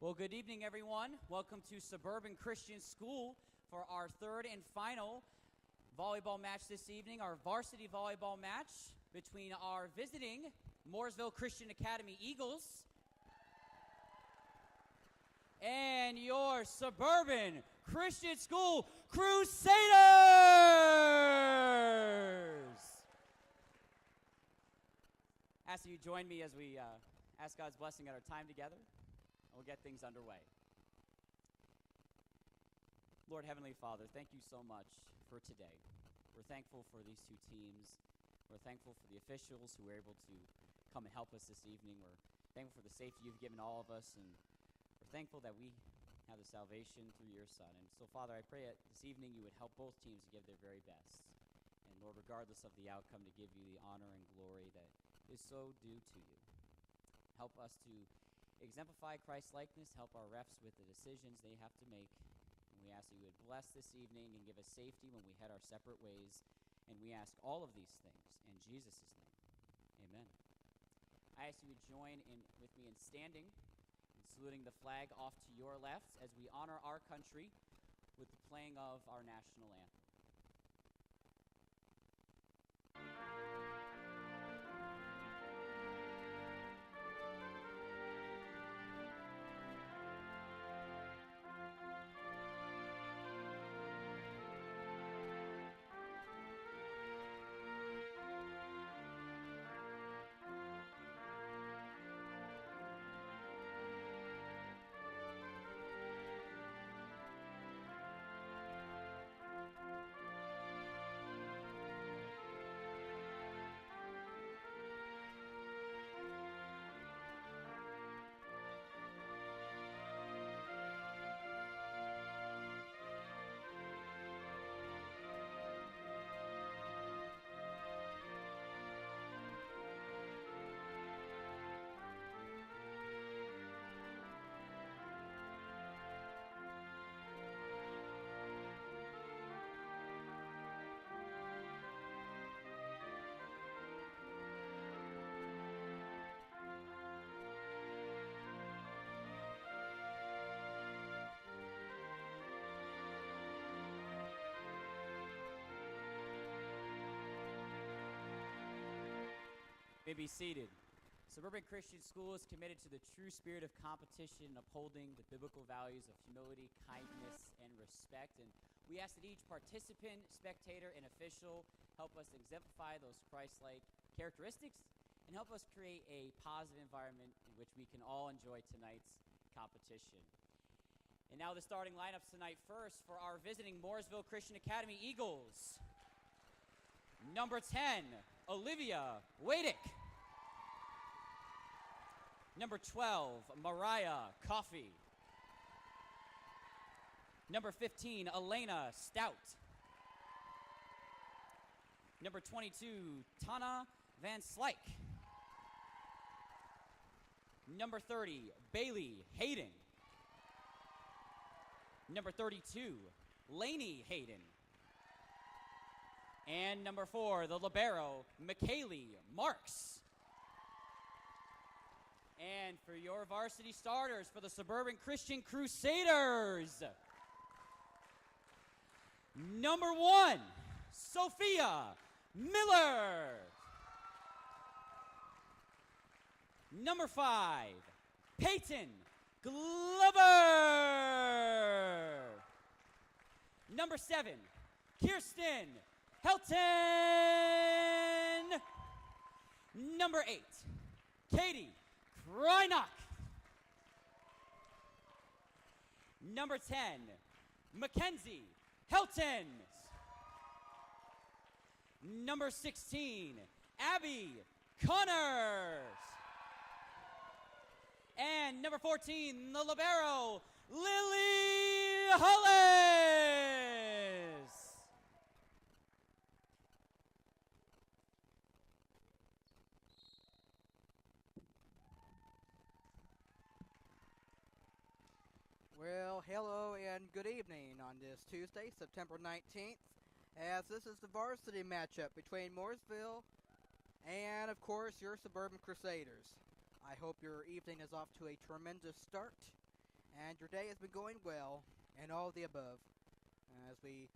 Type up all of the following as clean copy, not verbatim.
Well, good evening, everyone. Welcome to Suburban Christian School for our third and final volleyball match this evening, our varsity volleyball match between our visiting Mooresville Christian Academy Eagles and your Suburban Christian School Crusaders. Ask that you join me as we ask God's blessing at our time together. We'll get things underway. Lord, Heavenly Father, thank you so much for today. We're thankful for these two teams. We're thankful for the officials who were able to come and help us this evening. We're thankful for the safety you've given all of us, and we're thankful that we have the salvation through your Son. And so, Father, I pray that this evening you would help both teams to give their very best. And Lord, regardless of the outcome, to give you the honor and glory that is so due to you. Help us to exemplify Christ-likeness, help our refs with the decisions they have to make. And we ask that you would bless this evening and give us safety when we head our separate ways. And we ask all of these things in Jesus' name. Amen. I ask you to join with me in standing and saluting the flag off to your left as we honor our country with the playing of our national anthem. May be seated. Suburban Christian School is committed to the true spirit of competition, upholding the biblical values of humility, kindness, and respect. And we ask that each participant, spectator, and official help us exemplify those Christ-like characteristics and help us create a positive environment in which we can all enjoy tonight's competition. And now the starting lineups tonight. First, for our visiting Mooresville Christian Academy Eagles. Number 10, Olivia Wadick. Number 12, Mariah Coffey. Number 15, Elena Stout. Number 22, Tana Van Slyke. Number 30, Bailey Hayden. Number 32, Lainey Hayden. And number 4, the libero, McKaylee Marks. And for your varsity starters for the Suburban Christian Crusaders, number 1, Sophia Miller. Number 5, Peyton Glover. Number 7, Kirsten Helton. Number 8, Katie Krynock. Number 10, Mackenzie Helton. Number 16, Abby Connors. And number 14, the libero, Lily Hollis. Well, hello and good evening on this Tuesday, September 19th, as this is the varsity matchup between Mooresville and, of course, your Suburban Crusaders. I hope your evening is off to a tremendous start. and your day has been going well, and all the above. As we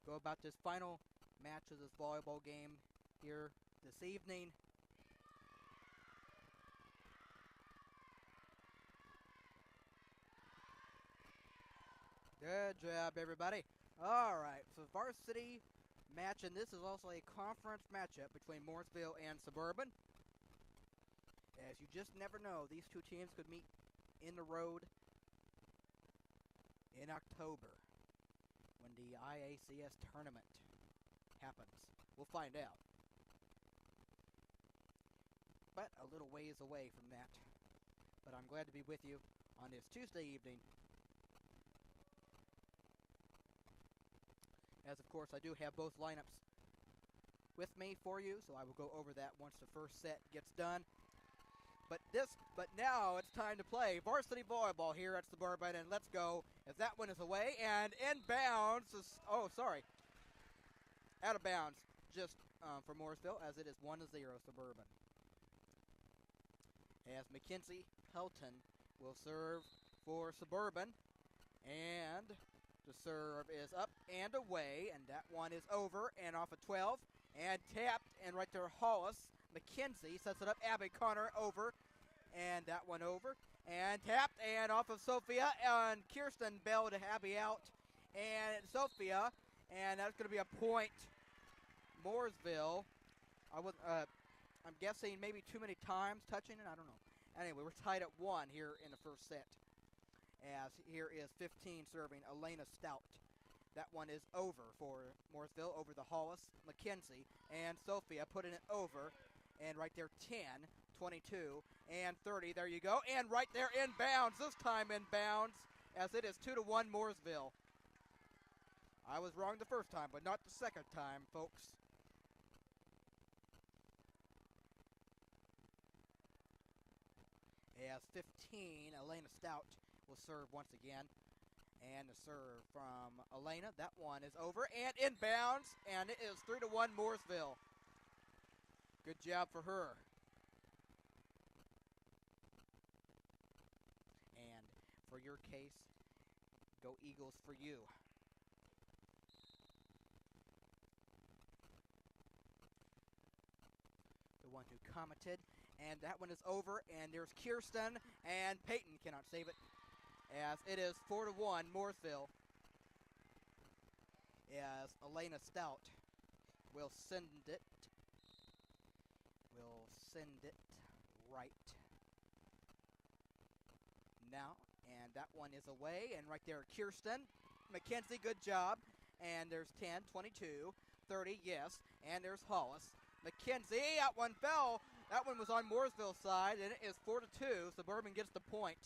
go about this final match of this volleyball game here this evening. Good job, everybody. All right, so varsity match, and this is also a conference matchup between Mooresville and Suburban. As you just never know, these two teams could meet in the road in October when the IACS tournament happens. We'll find out. But a little ways away from that. But I'm glad to be with you on this Tuesday evening. As of course I do have both lineups with me for you, so I will go over that once the first set gets done. But now it's time to play varsity volleyball here at Suburban, and let's go as that one is away and inbounds. Out of bounds, just for Mooresville, as it is 1-0 Suburban. As Mackenzie Pelton will serve for Suburban, and the serve is up and away, and that one is over and off of 12 and tapped, and right there Hollis McKenzie sets it up. Abby Connor over, and that one over and tapped and off of Sophia, and Kirsten bailed Abby out, and Sophia, and that's going to be a point. Mooresville. I'm guessing maybe too many times touching it. I don't know. Anyway, we're tied at 1 here in the first set. As here is 15 serving Elena Stout. That one is over for Mooresville, over the Hollis, McKenzie, and Sophia putting it over. And right there, 10, 22, and 30. There you go. And right there, inbounds. This time inbounds, as it is 2-1 Mooresville. I was wrong the first time, but not the second time, folks. As 15, Elena Stout will serve once again. And the serve from Elena. That one is over and inbounds. And it is 3-1 Mooresville. Good job for her. And for your case, go Eagles for you. The one who commented. And that one is over, and there's Kirsten, and Peyton cannot save it, as it is 4-1 Mooresville, as Elena Stout will send it right now, and that one is away, and right there Kirsten McKenzie, good job, and there's 10, 22, 30, yes, and there's Hollis McKenzie, that one fell. That one was on Mooresville's side, and it is 4-2. Suburban gets the point.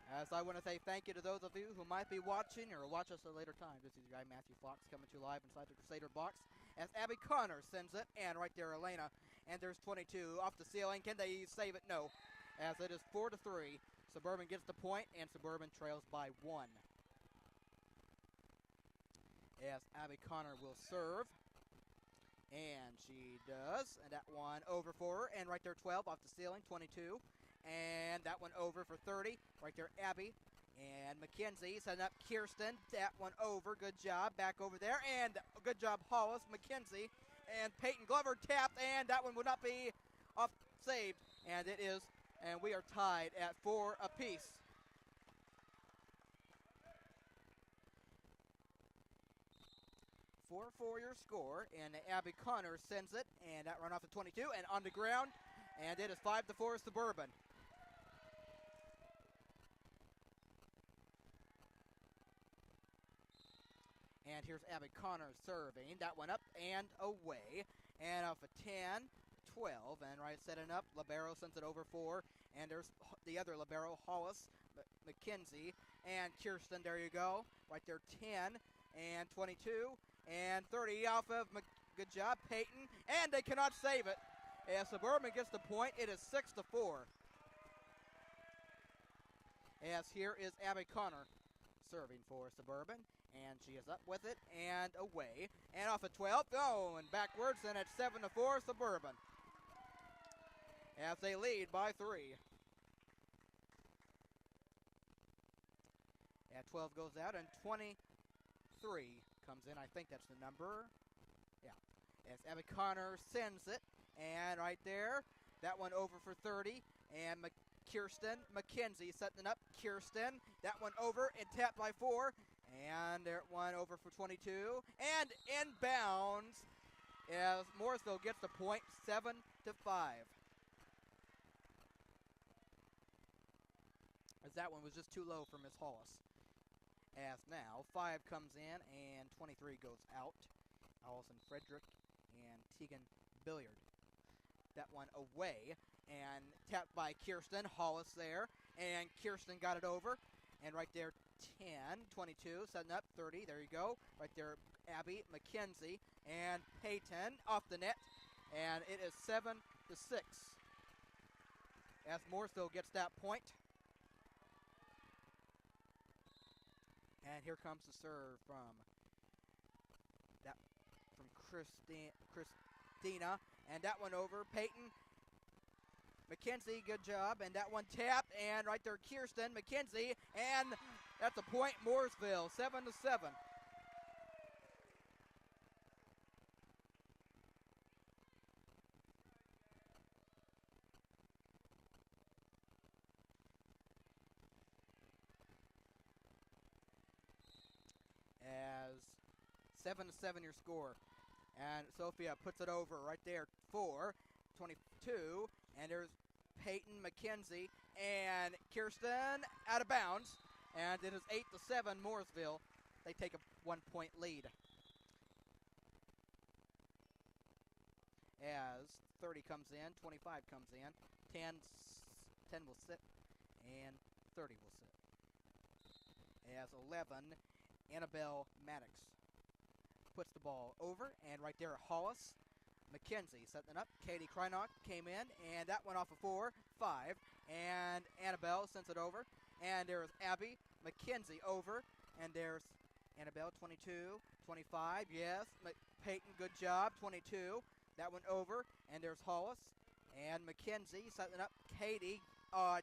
As I want to say thank you to those of you who might be watching or watch us at a later time. This is your guy Matthew Fox coming to you live inside the Crusader box. As Abby Connor sends it, and right there Elena. And there's 22 off the ceiling. Can they save it? No. As it is 4-3. Suburban gets the point, and Suburban trails by 1. As Abby Connor will serve. And she does, and that one over for her, and right there 12 off the ceiling, 22, and that one over for 30, right there Abby, and Mackenzie setting up Kirsten, that one over, good job, back over there, and good job Hollis, Mackenzie, and Peyton Glover tapped, and that one will not be off saved, and it is, and we are tied at 4 apiece. 4-4 your score, and Abby Connor sends it, and that run off of 22, and on the ground, and it is 5-4 Suburban. And here's Abby Connor serving, that one up and away, and off of 10, 12, and right setting up, libero sends it over 4, and there's the other libero, Hollis, McKenzie, and Kirsten, there you go, right there 10, and 22, and 30 off of, good job, Peyton, and they cannot save it. As Suburban gets the point, it is 6-4. As here is Abby Connor serving for Suburban, and she is up with it and away, and off of 12, going backwards, and it's 7-4 Suburban. As they lead by 3. And 12 goes out, and 23 comes in. I think that's the number. Yeah. As Abby Connor sends it, and right there, that one over for 30, and Kirsten McKenzie setting it up. Kirsten, that one over and tapped by 4, and there one over for 22, and inbounds as Mooresville gets the point, 7-5. As that one was just too low for Miss Hollis. As now, 5 comes in and 23 goes out. Allison Frederick and Tegan Billiard. That one away and tapped by Kirsten. Hollis there, and Kirsten got it over. And right there, 10, 22, setting up, 30, there you go. Right there, Abby McKenzie and Peyton off the net. And it is 7-6 as Mooresville gets that point. And here comes the serve from Christina, and that one over. Peyton McKenzie, good job, and that one tapped, and right there, Kirsten McKenzie, and that's a point, Mooresville, 7-7. As 7-7 your score. And Sophia puts it over right there, 4-22. And there's Peyton McKenzie and Kirsten out of bounds. And it is 8-7 Mooresville. They take a 1-point lead. As 30 comes in, 25 comes in, 10 will sit, and 30 will sit. As 11, Annabelle Maddox puts the ball over, and right there, Hollis McKenzie setting it up. Katie Kreinock came in, and that went off of 4, 5, and Annabelle sends it over, and there's Abby McKenzie over, and there's Annabelle, 22, 25, yes, Peyton, good job, 22, that went over, and there's Hollis, and McKenzie setting up. Katie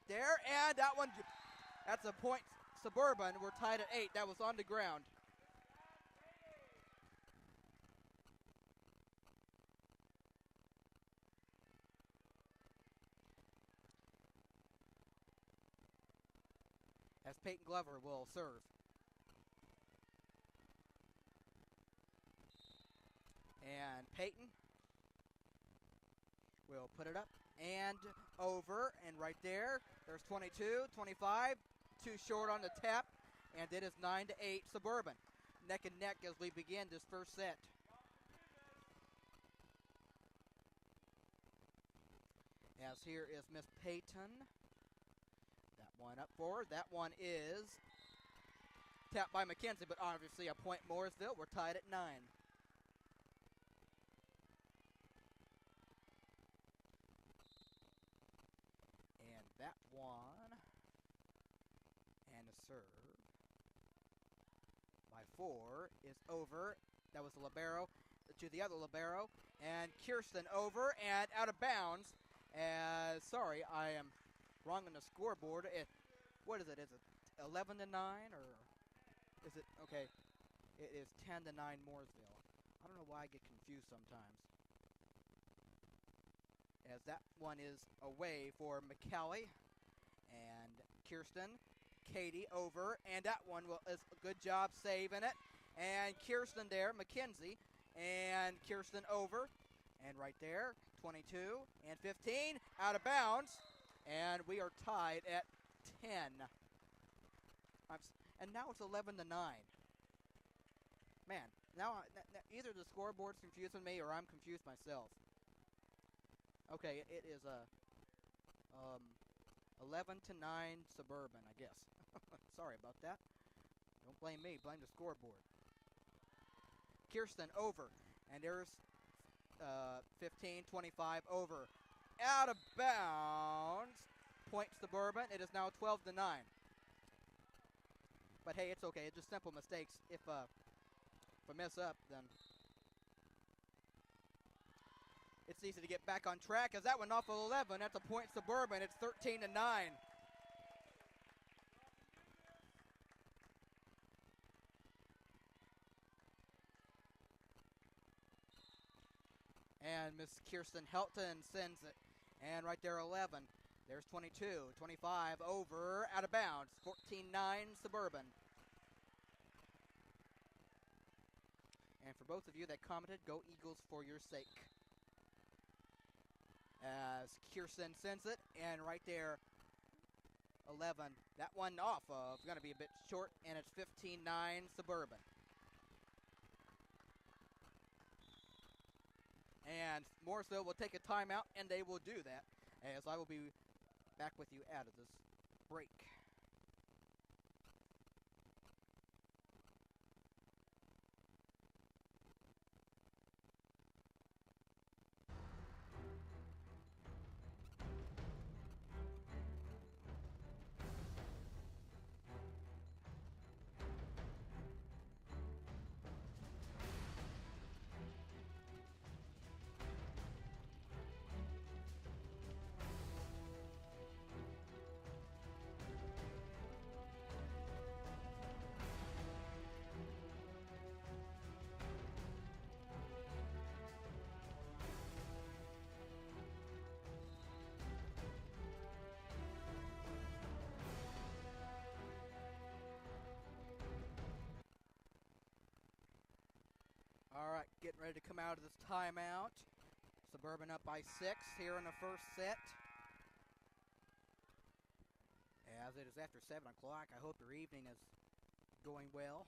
there, and that one, that's a point. Suburban, we're tied at 8. That was on the ground. As Peyton Glover will serve. And Peyton will put it up and over, and right there, there's 22, 25, too short on the tap, and it is 9-8 Suburban. Neck and neck as we begin this first set. As here is Miss Peyton. That one up forward. That one is tapped by McKenzie, but obviously a point Mooresville. We're tied at 9. And that one, and a serve by 4 is over. That was the libero to the other libero, and Kirsten over and out of bounds. Sorry, I am wrong on the scoreboard. What is it? Is it 11-9 or is it okay? It is 10-9 Mooresville. I don't know why I get confused sometimes. As that one is away for McCallie and Kirsten. Katie over, and that one is a good job saving it. And Kirsten there, McKenzie, and Kirsten over, and right there, 22 and 15, out of bounds, and we are tied at 10. And now it's 11-9. Man, now either the scoreboard's confusing me or I'm confused myself. Okay, it is a 11-9 Suburban, I guess. Sorry about that. Don't blame me, blame the scoreboard. Kirsten over, and there's 15-25 over. Out of bounds. Point Suburban. It is now 12-9. But hey, it's okay. It's just simple mistakes. If I mess up, then it's easy to get back on track. As that went off of 11, that's a point Suburban. It's 13-9. And Miss Kirsten Helton sends it. And right there, 11. There's 22, 25 over, out of bounds. 14-9 Suburban. And for both of you that commented, go Eagles for your sake. As Kirsten sends it, and right there, 11. That one off of, going to be a bit short, and it's 15-9 Suburban. And Mooresville will take a timeout, and they will do that, as I will be back with you out of this break. All right, getting ready to come out of this timeout. Suburban up by 6 here in the first set. As it is after 7 o'clock, I hope your evening is going well.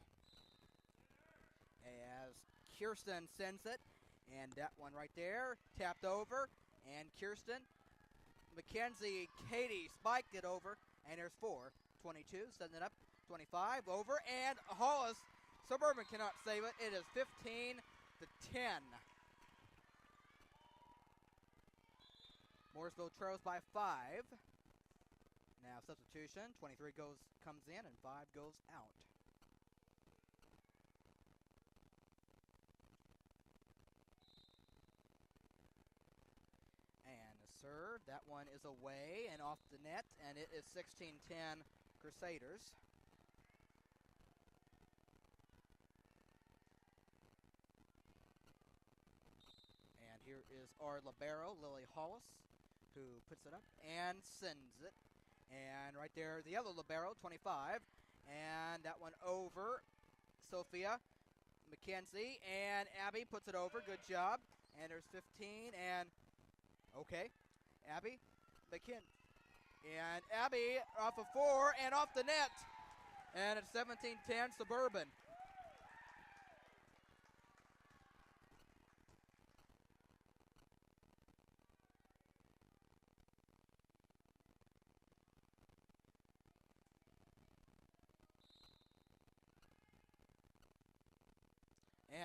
As Kirsten sends it, and that one right there, tapped over, and Kirsten, Mackenzie, Katie spiked it over, and there's 4. 22, sending it up, 25, over, and Hollis. Suburban cannot save it. It is 15-10. Mooresville trails by 5. Now substitution. 23 comes in and 5 goes out. And the serve. That one is away and off the net, and it is 16-10 Crusaders. Here is our libero, Lily Hollis, who puts it up and sends it. And right there, the other libero, 25. And that one over. Sophia, Mackenzie, and Abby puts it over. Good job. And there's 15. And, okay, Abby, Mackenzie. And Abby off of 4 and off the net. And it's 17-10 Suburban.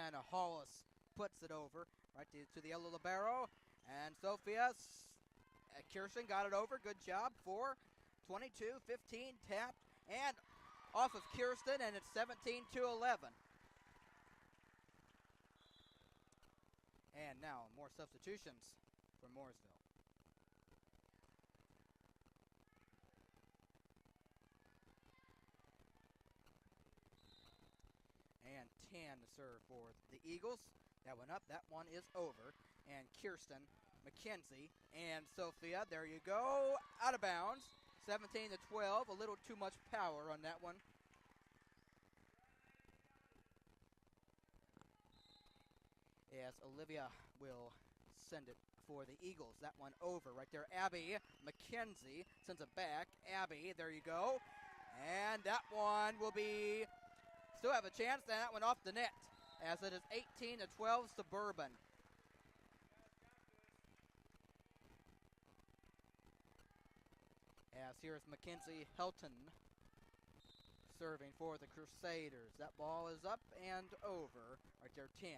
And Hollis puts it over right to the yellow libero. And Sophia, Kirsten got it over. Good job for 22-15 tapped. And off of Kirsten, and it's 17-11. And now more substitutions for Mooresville. And 10 to serve for the Eagles. That one up. That one is over. And Kirsten, Mackenzie, and Sophia. There you go. Out of bounds. 17-12. A little too much power on that one. Yes, Olivia will send it for the Eagles. That one over right there. Abby, Mackenzie sends it back. Abby, there you go. And that one will be... Still have a chance, and that one off the net, as it is 18-12 Suburban. As here's Mackenzie Helton serving for the Crusaders. That ball is up and over. Right there, 10,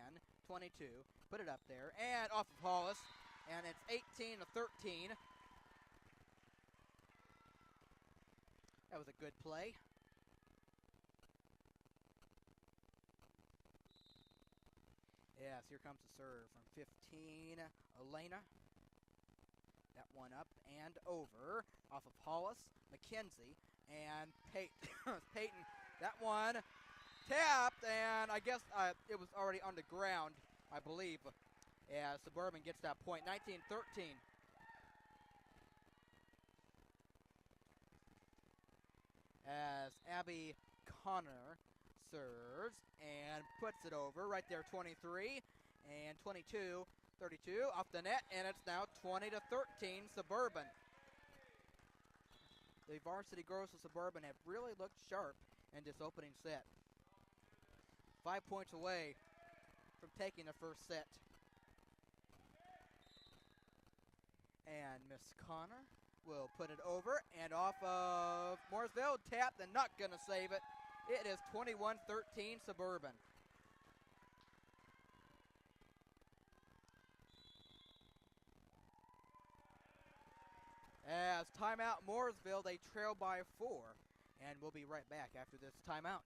22. Put it up there, and off of Hollis, and it's 18-13. That was a good play. Yes, here comes the serve from 15, Elena. That one up and over. Off of Hollis, Mackenzie, and Peyton. That one tapped, and I guess it was already on the ground, I believe. as Suburban gets that point, 19-13. As Abby Connor serves and puts it over right there, 23 and 22, 32 off the net, and it's now 20-13 Suburban. The Varsity girls of Suburban have really looked sharp in this opening set. 5 points away from taking the first set. And Miss Connor will put it over and off of Mooresville. Tapped and not going to save it. It is 21-13 Suburban. As timeout Mooresville, they trail by 4. And we'll be right back after this timeout.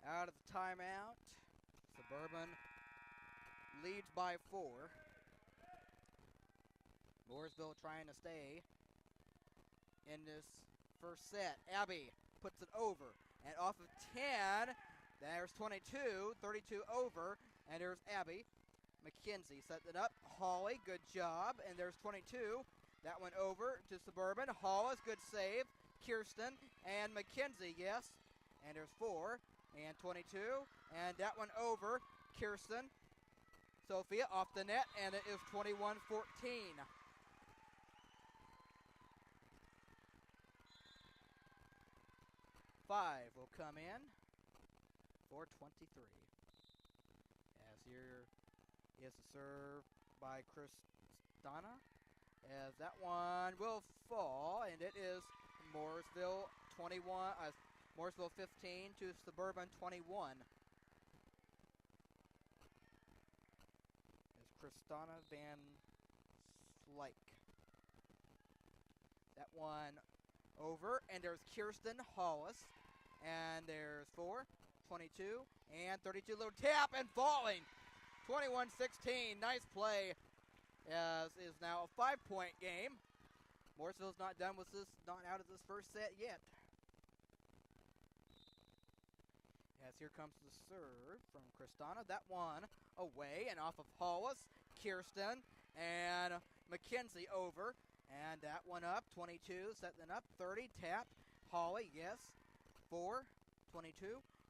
Out of the timeout, Suburban leads by 4. Mooresville trying to stay in this first set. Abby puts it over and off of 10. There's 22, 32 over, and there's Abby. McKenzie sets it up. Holly, good job, and there's 22. That one over to Suburban. Hollis, good save. Kirsten and McKenzie, yes. And there's 4. And 22, and that one over, Kirsten. Sophia off the net, and it is 21-14. 5 will come in for 23. As here is a serve by Kristana, as that one will fall, and it is Mooresville 21. Mooresville 15 to Suburban 21. As Kristana Van Slyke. That one over, and there's Kirsten Hollis. And there's 4, 22, and 32. Little tap and falling. 21-16. Nice play. As is now a 5-point game. Mooresville's not done with this, not out of this first set yet. As here comes the serve from Kristana. That one away and off of Hollis, Kirsten, and McKenzie over. And that one up, 22, setting up, 30, tap. Holly, yes, 4, 22.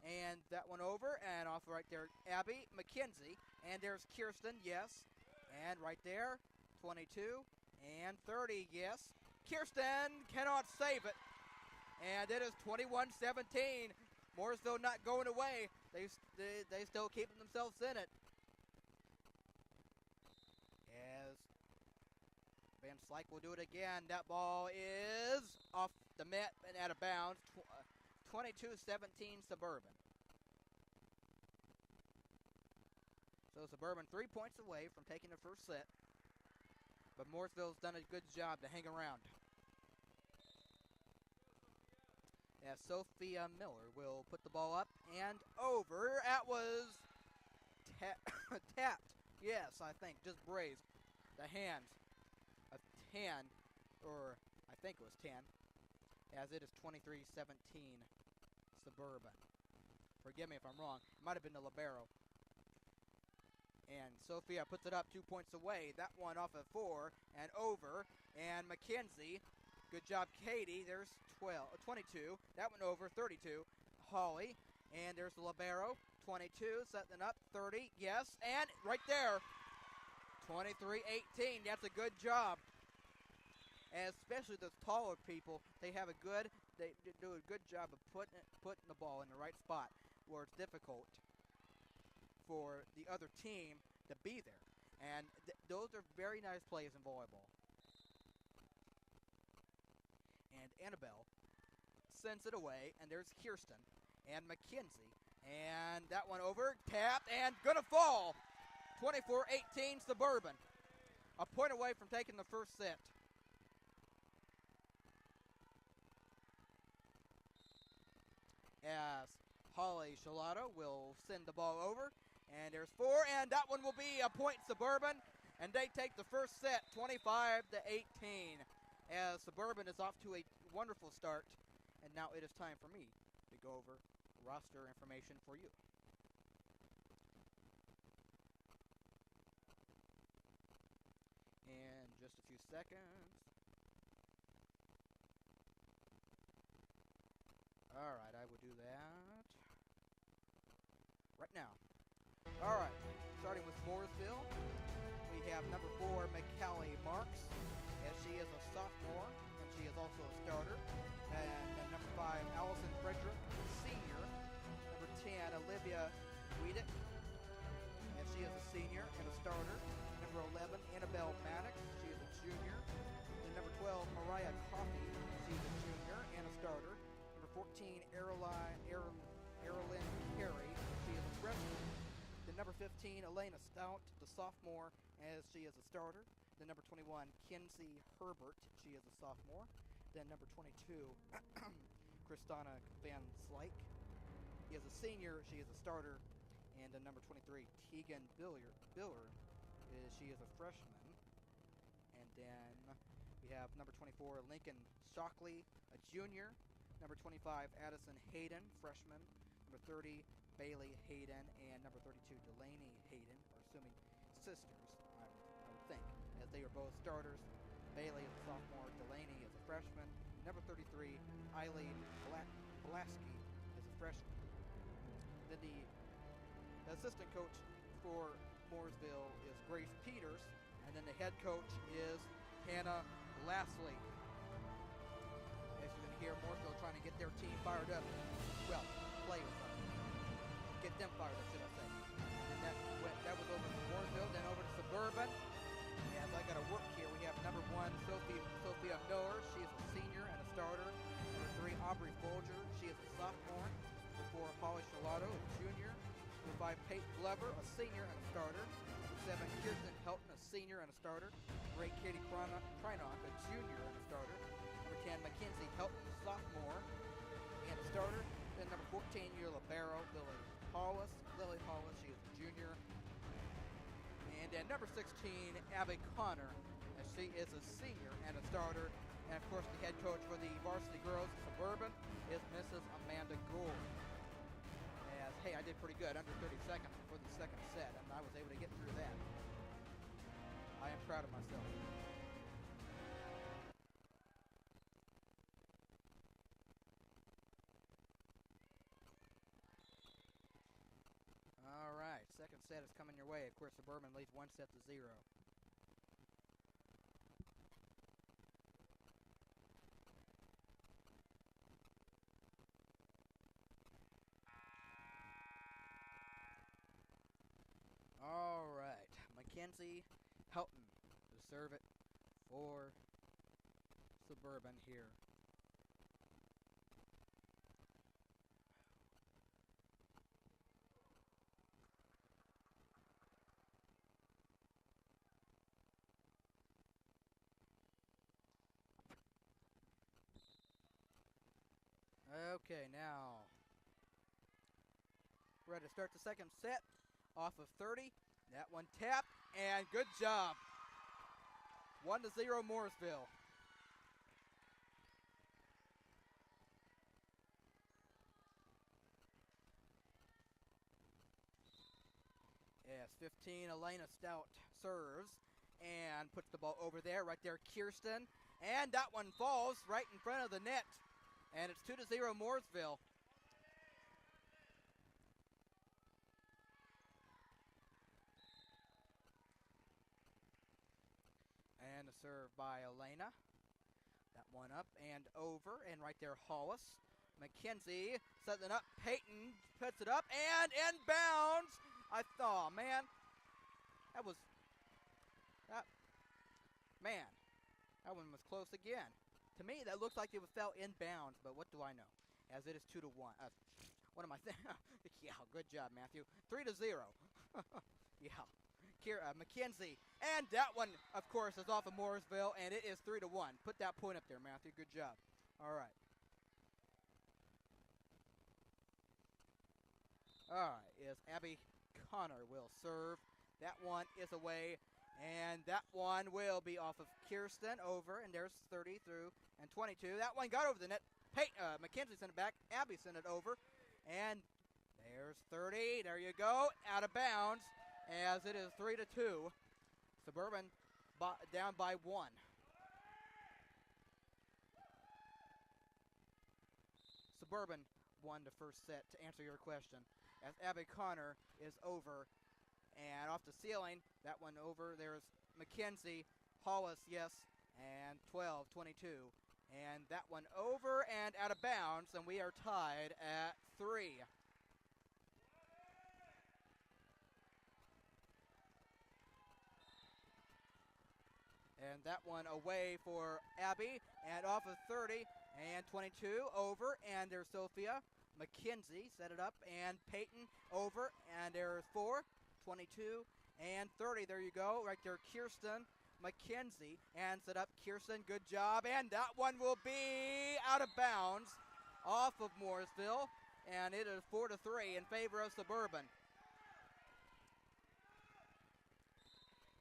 And that one over and off right there, Abby, McKenzie. And there's Kirsten, yes. And right there, 22 and 30, yes. Kirsten cannot save it. And it is 21-17. Mooresville not going away. They still keeping themselves in it. As Van Slyke will do it again. That ball is off the net and out of bounds. 22-17 Suburban. So Suburban 3 points away from taking the first set. But Mooresville's done a good job to hang around. As Sophia Miller will put the ball up and over. That was tapped. Yes, I think. Just brazed. The hands of 10, or I think it was 10, as it is 23-17 Suburban. Forgive me if I'm wrong. It might have been the libero. And Sophia puts it up 2 points away. That one off of 4 and over. And McKenzie. Good job, Katie. There's 22. That one over, 32. Holly. And there's the libero. 22, setting up, 30. Yes, and right there. 23-18. That's a good job. And especially those taller people, they have a good they do a good job of putting the ball in the right spot where it's difficult for the other team to be there. And those are very nice plays in volleyball. And Annabelle sends it away, and there's Kirsten and McKenzie. And that one over, tapped, and gonna fall. 24-18 Suburban. A point away from taking the first set. As Holly Shalata will send the ball over. And there's 4, and that one will be a point Suburban. And they take the first set, 25-18. As Suburban is off to a wonderful start. And now it is time for me to go over roster information for you. In just a few seconds. Alright, I will do that right now. Alright, starting with Mooresville, we have number 4, McCallie Marks, as she is a sophomore, and she is also a starter. And then number 5, Allison Frederick, senior. Number 10, Olivia Wiedek, and she is a senior and a starter. Number 11, Annabelle Maddox, she is a junior. And number 12, Mariah Coffey, she's a junior and a starter. Number 14, Erilyn Carey, she is a freshman. Then number 15, Elena Stout, the sophomore, as she is a starter. Then number 21, Kinsey Herbert, she is a sophomore. Then number 22, Kristana Van Slyke is a senior, she is a starter. And then number 23, Tegan Biller, she is a freshman. And then we have number 24, Lincoln Shockley, a junior. Number 25, Addison Hayden, freshman. Number 30, Bailey Hayden. And number 32, Delaney Hayden, or assuming sisters, I would think, as they are both starters. Bailey is a sophomore, Delaney is a freshman. Number 33, Eileen Blaski is a freshman. Then the assistant coach for Mooresville is Grace Peters, and then the head coach is Hannah Lassley. As you're going to hear, Mooresville trying to get their team fired up. Well, players fired up. Get them fired up, should I say. And that was over to Mooresville, then over to Suburban. As I got to work here, we have number 1, Sophia Miller. She is a senior and a starter. Number 3, Aubrey Folger. She is a sophomore. Number 4, Holly Shalata, a junior. Number 5, Peyton Glover, a senior and a starter. Number 7, Kirsten Helton, a senior and a starter. Number 8, Katie Krynock, a junior and a starter. Number 10, Mackenzie Helton, sophomore and a starter. Then number 14, your libero, Lily Hollis, she is a junior. And then number 16, Abby Connor, as she is a senior and a starter. And of course, the head coach for the varsity girls Suburban is Mrs. Amanda Gould. As, hey, I did pretty good, under 30 seconds for the second set, and I was able to get through that. I am proud of myself. All right, second set is coming your way. Of course, Suburban leads 1-0. All right, Mackenzie Helton to serve it for Suburban here. Okay, now we're ready to start the second set off of 30. That one tapped, and good job. 1-0 Mooresville. Yes, 15, Elena Stout serves and puts the ball over there, right there, Kirsten. And that one falls right in front of the net. And it's 2-0 Mooresville. And a serve by Elena. That one up and over, and right there, Hollis. McKenzie sets it up. Peyton puts it up and inbounds. Oh, man. That one was close again. To me, that looks like it fell inbounds, but what do I know? As it is 2-1. What am I saying? Yeah, good job, Matthew. 3-0. Yeah. McKenzie. And that one, of course, is off of Mooresville, and it is 3-1. Put that point up there, Matthew. Good job. All right. All right, is Abby Connor will serve. That one is away, and that one will be off of Kirsten over, and there's 30 through and 22. That one got over the net. McKenzie sent it back. Abby sent it over, and there's 30. There you go, out of bounds, as it is 3-2. Suburban down by 1. Suburban won the first set, to answer your question, as Abby Connor is over and off the ceiling. That one over. There's McKenzie, Hollis, yes, and 12-22. And that one over and out of bounds, and we are tied at 3. And that one away for Abby, and off of 30 and 22 over, and there's Sophia. McKenzie set it up, and Peyton over, and there's 4, 22, and 30. There you go, right there, Kirsten McKenzie, and set up Kirsten. Good job, and that one will be out of bounds off of Mooresville, and it is 4-3 in favor of Suburban.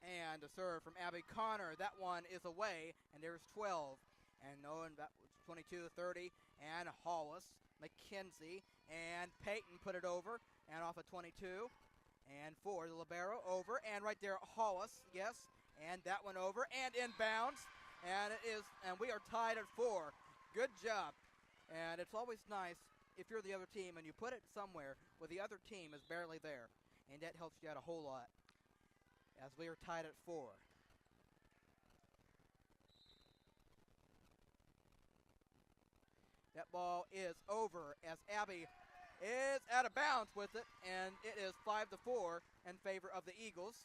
And a serve from Abby Connor. That one is away, and there's 12. And that was 22-30, and Hollis, McKenzie, and Peyton put it over, and off of 22, and 4, the libero over, and right there, Hollis, yes, and that one over, and inbounds, and we are tied at 4. Good job. And it's always nice if you're the other team and you put it somewhere where the other team is barely there, and that helps you out a whole lot, as we are tied at 4. That ball is over as Abby is out of bounds with it, and it is 5-4 in favor of the Eagles.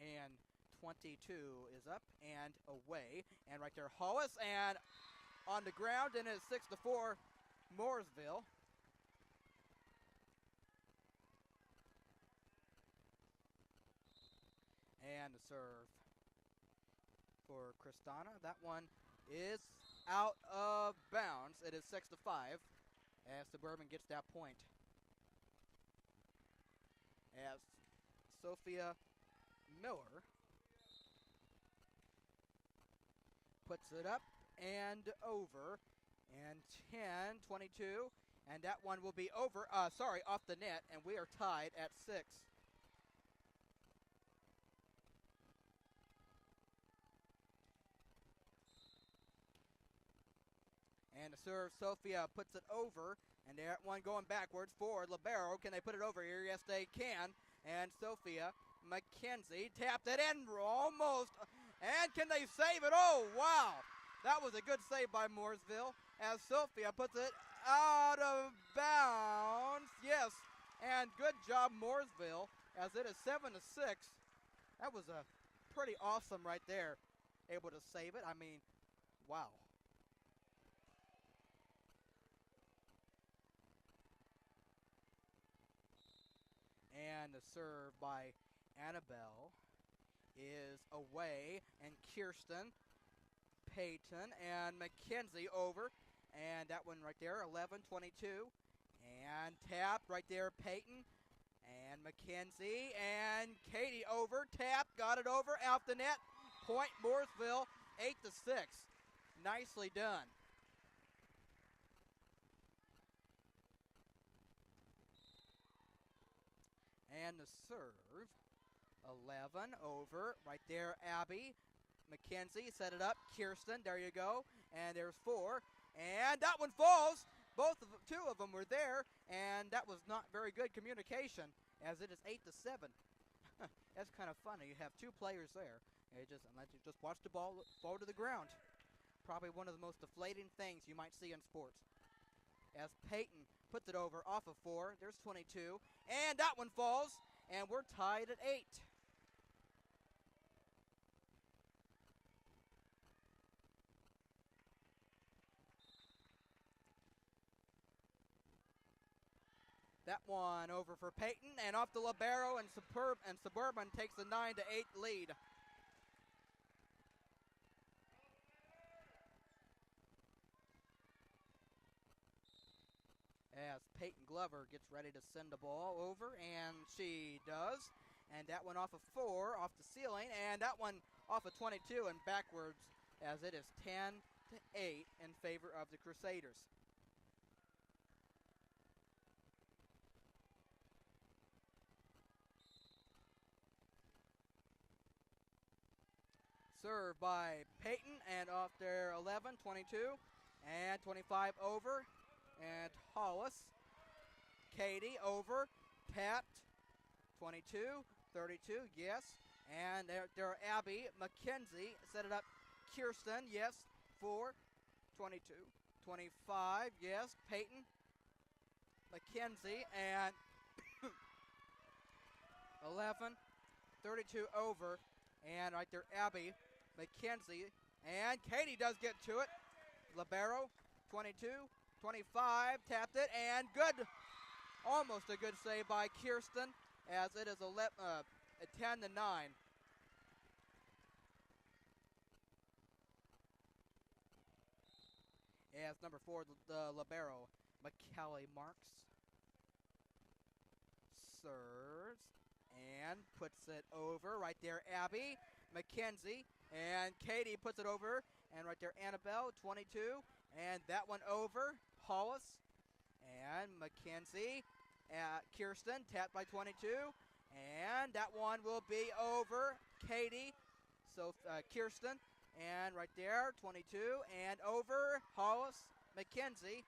And 22 is up and away, and right there, Hollis, and on the ground, and it's 6-4 Mooresville. And the serve for Kristana. That one is out of bounds. It is 6-5 as Suburban gets that point. As Sophia Miller puts it up and over, and 10-22, and that one will be over, off the net, and we are tied at 6. And the serve, Sophia puts it over, and that one going backwards for libero. Can they put it over here? Yes, they can. And Sophia McKenzie tapped it in almost. And can they save it? Oh, wow. That was a good save by Mooresville as Sophia puts it out of bounds. Yes, and good job, Mooresville, as it is 7-6. That was a pretty awesome right there. Able to save it. I mean, wow. And the serve by Annabelle is away, and Kirsten, Peyton, and McKenzie over, and that one right there, 11-22, and tapped right there, Peyton, and McKenzie, and Katie over, tapped, got it over, out the net, point Mooresville, 8-6, nicely done. And the serve, 11 over, right there, Abby. McKenzie set it up, Kirsten, there you go, and there's 4, and that one falls. Two of them were there, and that was not very good communication, as it is 8-7. That's kind of funny. You have 2 players there, And let you just watch the ball fall to the ground. Probably one of the most deflating things you might see in sports. As Peyton puts it over off of 4, there's 22, and that one falls, and we're tied at 8. That one over for Peyton, and off the libero, and Suburban takes the 9-8 lead. As Peyton Glover gets ready to send the ball over, and she does. And that one off of 4, off the ceiling, and that one off of 22 and backwards, as it is 10-8 in favor of the Crusaders. Served by Peyton, and off there 11, 22, and 25 over. And Hollis, Katie over, tapped, 22, 32, yes. And there are Abby, McKenzie, set it up, Kirsten, yes, 4, 22, 25, yes, Peyton, McKenzie, and 11, 32 over. And right there, Abby, McKenzie, and Katie does get to it. Libero, 22, 25, tapped it, and good. Almost a good save by Kirsten, as it is 10-9. As number 4, the libero, McCallie Marks, serves and puts it over. Right there, Abby, McKenzie, and Katie puts it over. And right there, Annabelle, 22, and that one over. Hollis and McKenzie, Kirsten, tapped by 22, and that one will be over. Katie, so Kirsten, and right there, 22, and over. Hollis, McKenzie,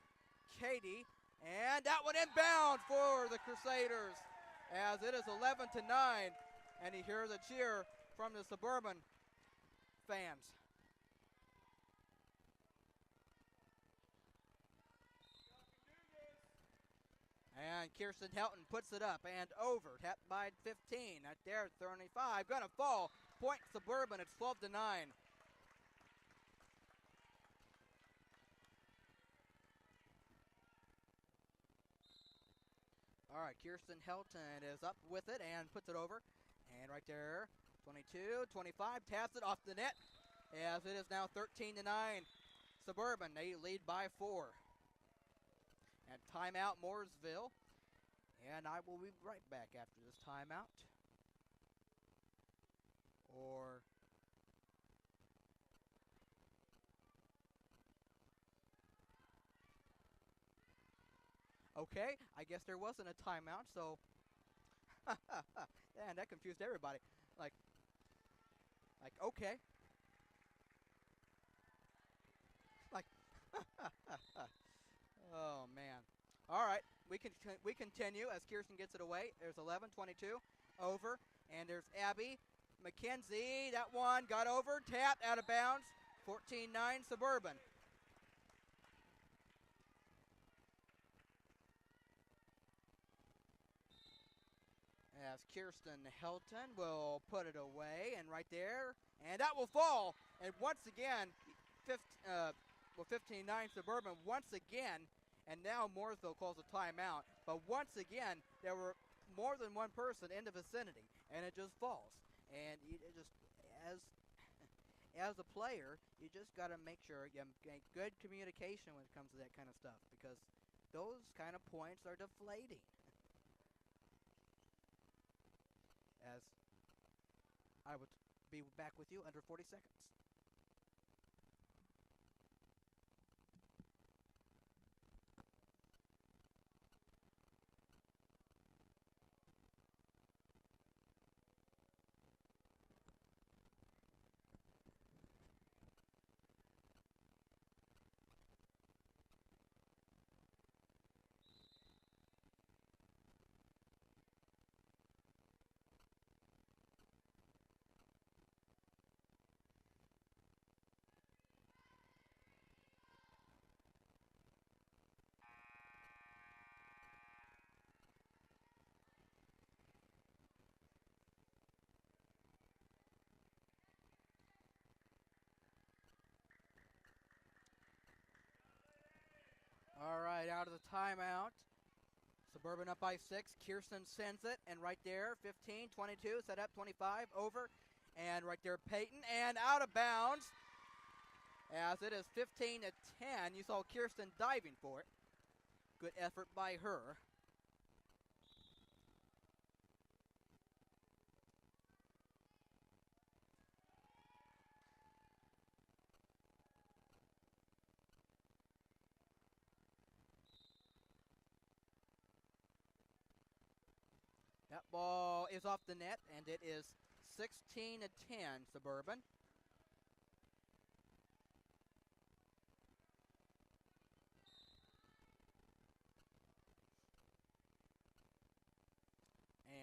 Katie, and that one inbound for the Crusaders, as it is 11-9, and he hears a cheer from the Suburban fans. And Kirsten Helton puts it up and over, tapped by 15. Right there, 35, gonna fall. Point Suburban, it's 12-9. All right, Kirsten Helton is up with it and puts it over. And right there, 22, 25, taps it off the net, as it is now 13-9. Suburban, they lead by 4. And timeout, Mooresville. And I will be right back after this timeout. Or okay, I guess there wasn't a timeout, so and that confused everybody. Like okay. Like oh man. All right, we continue as Kirsten gets it away. There's 11, 22 over, and there's Abby, McKenzie. That one got over, tapped out of bounds. 14-9 Suburban. As Kirsten Helton will put it away, and right there, and that will fall. And once again, 15-9 Suburban once again, and now Mooresville calls a timeout. But once again, there were more than one person in the vicinity, and it just falls. And it just, as a player, you just got to make sure you get good communication when it comes to that kind of stuff, because those kind of points are deflating. As I would be back with you under 40 seconds. right, out of the timeout. Suburban up by 6. Kirsten sends it, and right there, 15, 22, set up, 25, over. And right there, Peyton, and out of bounds. As it is 15 to 10. You saw Kirsten diving for it. Good effort by her. That ball is off the net, and it is 16 to 10, Suburban.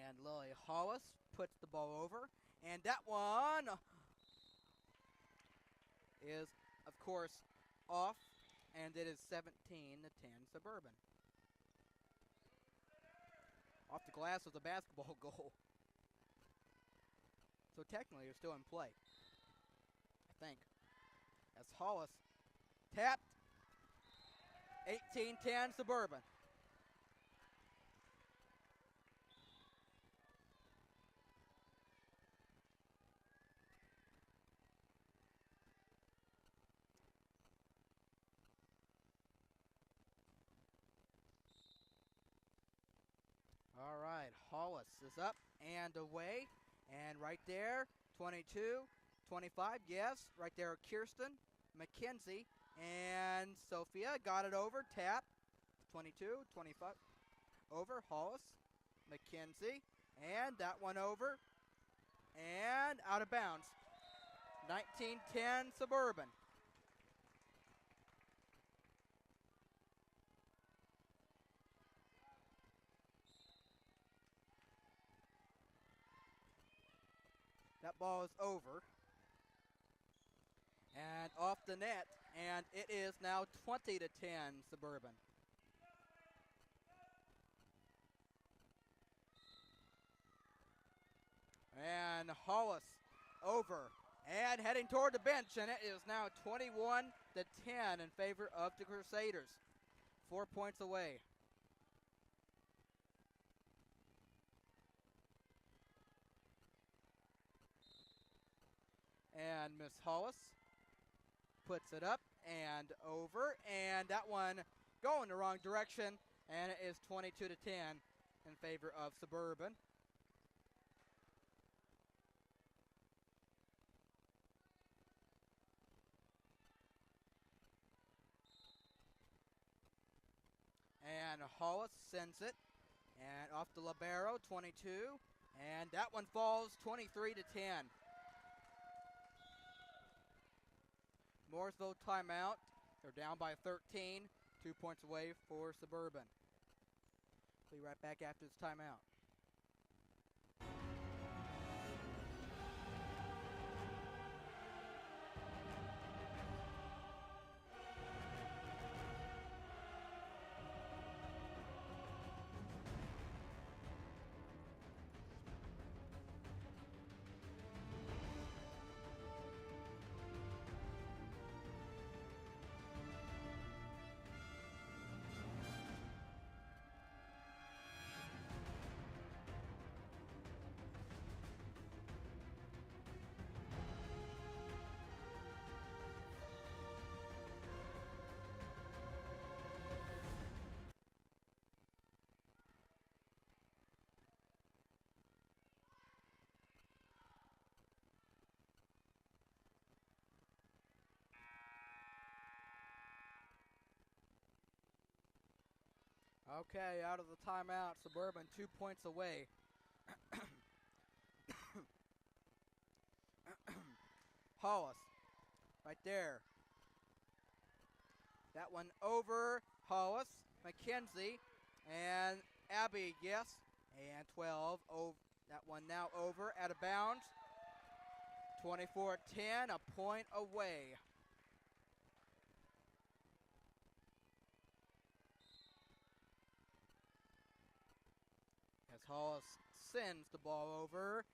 And Lily Hollis puts the ball over, and that one is, of course, off, and it is 17 to 10, Suburban. Off the glass was a basketball goal. So technically it's still in play, I think. As Hollis tapped, 18-10 Suburban. All right, Hollis is up and away. And right there, 22, 25, yes. Right there, Kirsten, McKenzie, and Sophia got it over, tap. 22, 25, over, Hollis, McKenzie, and that one over, and out of bounds. 19-10 Suburban. That ball is over and off the net, and it is now 20 to 10 Suburban. And Hollis over and heading toward the bench, and it is now 21 to 10 in favor of the Crusaders. 4 points away. And Miss Hollis puts it up and over, and that one going the wrong direction, and it is 22 to 10 in favor of Suburban. And Hollis sends it, and off the libero, 22, and that one falls 23 to 10. Mooresville timeout. They're down by 13, 2 points away for Suburban. Be right back after this timeout. Okay, out of the timeout, Suburban 2 points away. Hollis, right there. That one over, Hollis, McKenzie, and Abby, yes, and 12. Oh, that one now over, out of bounds. 24-10, a point away. As Hollis sends the ball over,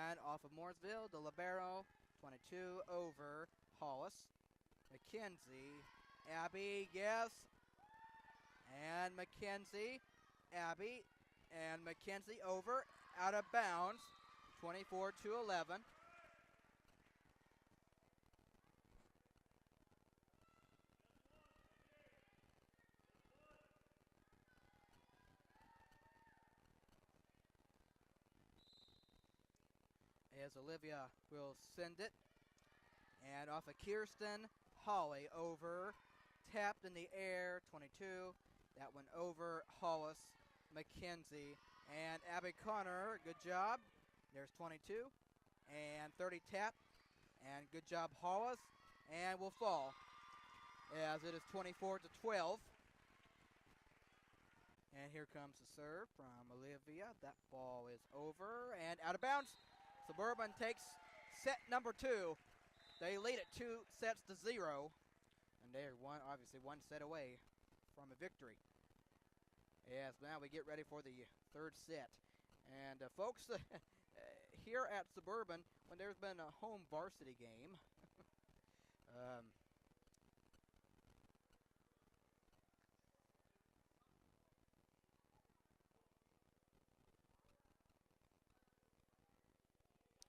and off of Mooresville, the libero, 22 over Hollis. McKenzie, Abby, yes, Mackenzie, Abby, and Mackenzie over, out of bounds, 24-11. As Olivia will send it, and off of Kirsten, Holly over, tapped in the air, 22. That one over Hollis, Mackenzie, and Abby Connor. Good job. There's 22, and 30 tap, and good job Hollis, and will fall as it is 24-12. And here comes the serve from Olivia. That ball is over and out of bounds. Suburban takes set number 2. They lead it 2 sets to 0. And they are obviously one set away from a victory. Yes, now we get ready for the third set. And folks, here at Suburban, when there's been a home varsity game,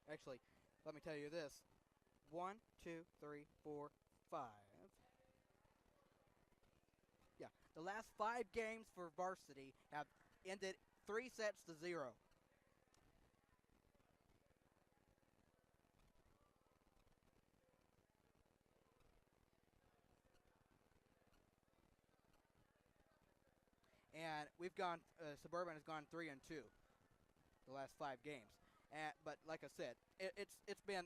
actually, let me tell you this. 1, 2, 3, 4, 5. Yeah, the last 5 games for varsity have ended 3 sets to 0. And we've gone, Suburban has gone 3-2 the last 5 games. But like I said, it's been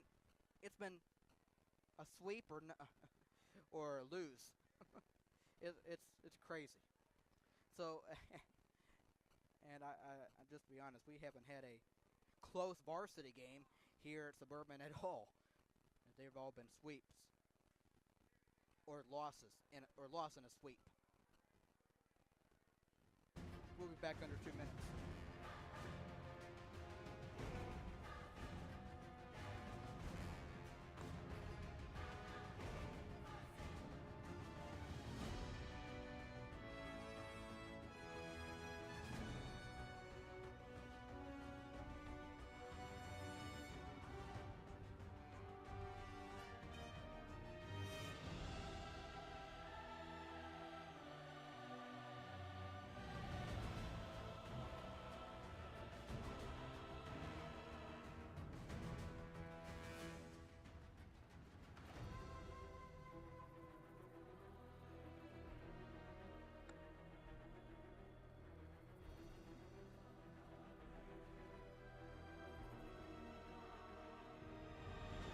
a sweep or or lose. It's crazy. So, and I just to be honest, we haven't had a close varsity game here at Suburban at all. They've all been sweeps or losses or loss in a sweep. We'll be back under 2 minutes.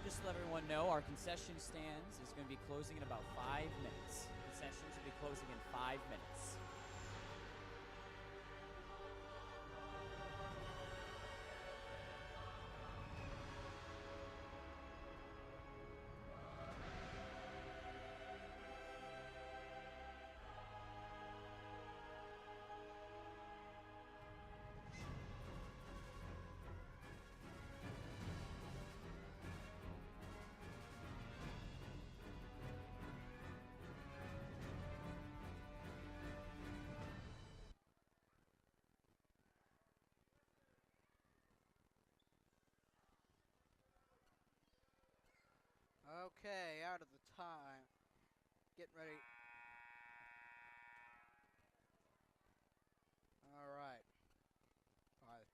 Just to let everyone know, our concession stands is going to be closing in about 5 minutes. Concessions will be closing in 5 minutes. Okay, out of the time. Getting ready. All right.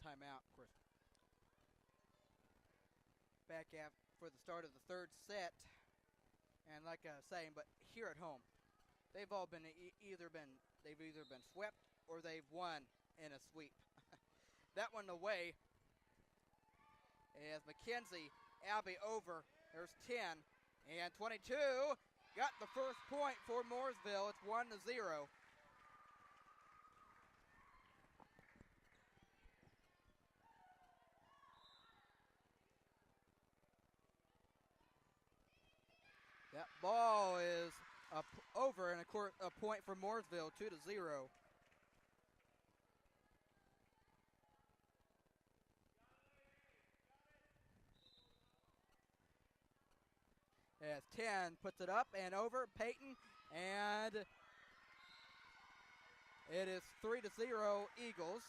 Timeout, of course. Back for the start of the third set. And like I was saying, but here at home, they've all been either been swept or they've won in a sweep. That one away as Mackenzie, Abby over. There's 10 and 22. Got the first point for Mooresville. It's 1-0. That ball is over, and of course a point for Mooresville, 2-0. As 10 puts it up and over, Peyton, and It is 3-0 Eagles.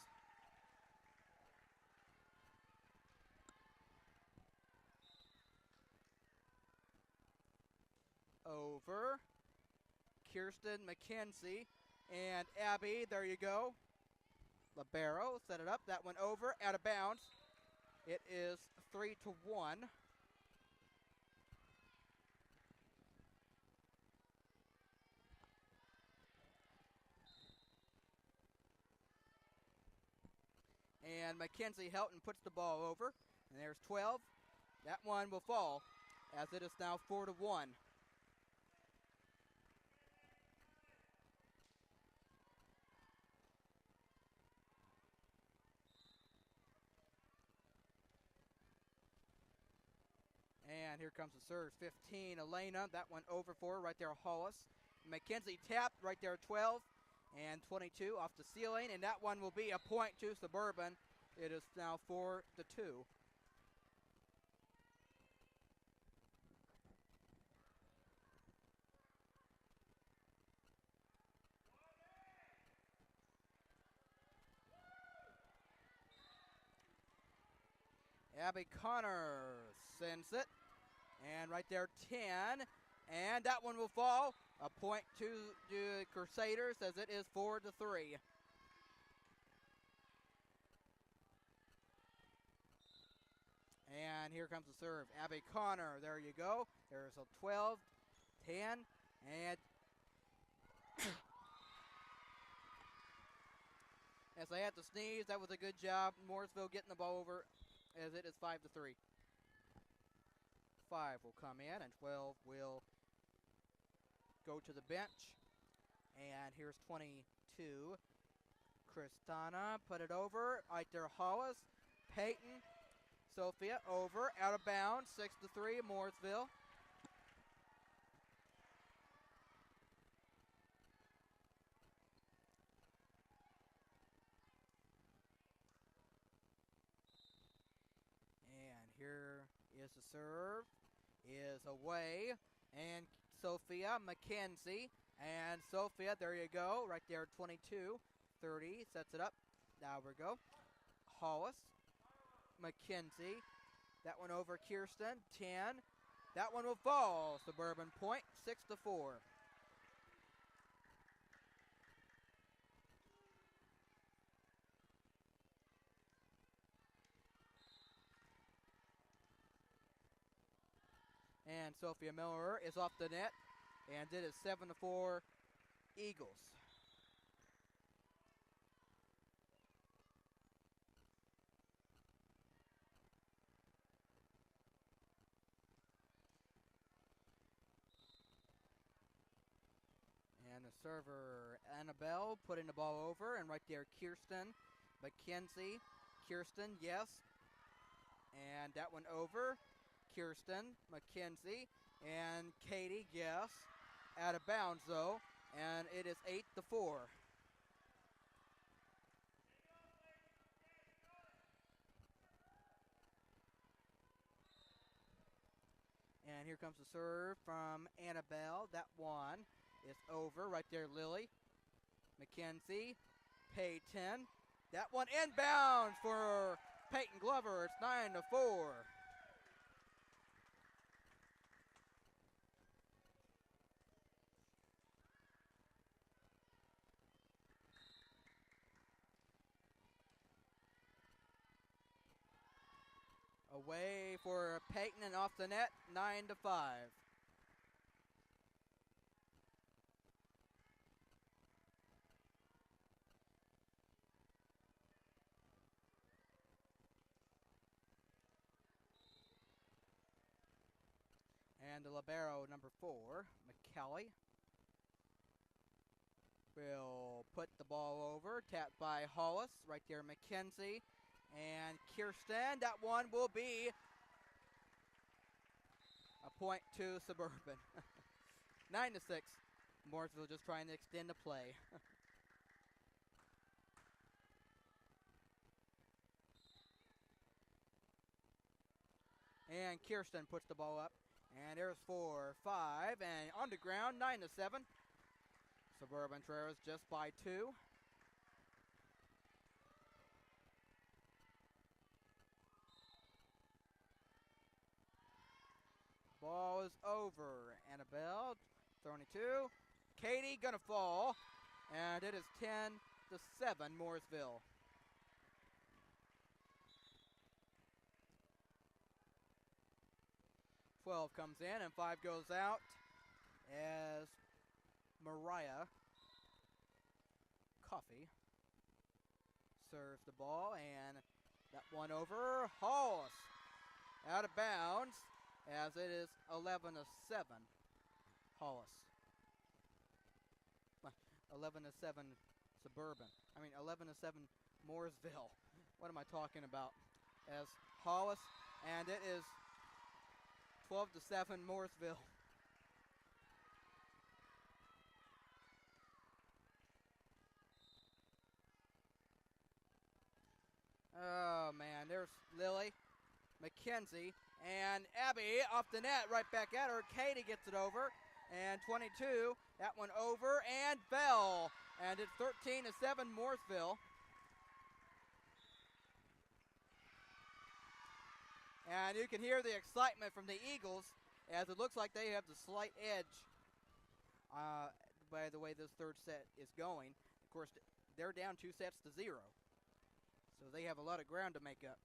Over. Kirsten McKenzie and Abby, there you go. Libero set it up. That one over, out of bounds. It is 3-1. And Mackenzie Helton puts the ball over. And there's 12. That one will fall as it is now 4-1. And here comes the serve. 15, Elena. That one over for her right there, Hollis. Mackenzie tapped right there, 12. And 22 off the ceiling. And that one will be a point to Suburban. It is now 4-2. Abby Connor sends it. And right there, 10. And that one will fall. A point to the Crusaders as it is 4-3. And here comes the serve. Abby Connor, there you go. There's a 12, 10, and as I had to sneeze, that was a good job. Mooresville getting the ball over as it is 5-3. 5 will come in, and 12 will go to the bench. And here's 22. Kristana put it over. Right there, Hollis. Peyton. Sophia over. Out of bounds. 6-3, Mooresville. And here is the serve. Is away. And Sophia McKenzie. And Sophia, there you go. Right there, 22. 30. Sets it up. Now we go. Hollis. McKenzie. That one over Kirsten. 10. That one will fall. Suburban point. 6-4. And Sophia Miller is off the net. And it is 7-4 Eagles. And the server, Annabelle, putting the ball over. And right there, Kirsten, McKenzie. Kirsten, yes. And that one over. Kirsten, McKenzie, and Katie, yes. Out of bounds, though. And it is 8-4. And here comes the serve from Annabelle. That one is over. Right there, Lily. McKenzie. Peyton. That one inbounds for Peyton Glover. It's 9-4. Away for Peyton and off the net, 9-5. And the libero, number 4, McKelly, will put the ball over. Tapped by Hollis. Right there, McKenzie. And Kirsten. That one will be a point to Suburban. 9-6. Mooresville just trying to extend the play. And Kirsten puts the ball up. And there's 4-5. And on the ground, 9-7. Suburban trails just by 2. is over. Annabelle, 22. Katie gonna fall, and it is 10-7 Mooresville. "12 comes in and 5 goes out as Mariah Coffey serves the ball, and that one over. Hollis out of bounds as it is 11-7 Hollis. 11-7 Suburban. 11-7 Mooresville. What am I talking about? As Hollis, and it is 12-7 Mooresville. Oh man, there's Lily, McKenzie, and Abby off the net, right back at her. Katie gets it over, and 22, that one over and fell, and it's 13-7 Mooresville. And you can hear the excitement from the Eagles as it looks like they have the slight edge by the way this third set is going. Of course, they're down 2-0. So they have a lot of ground to make up.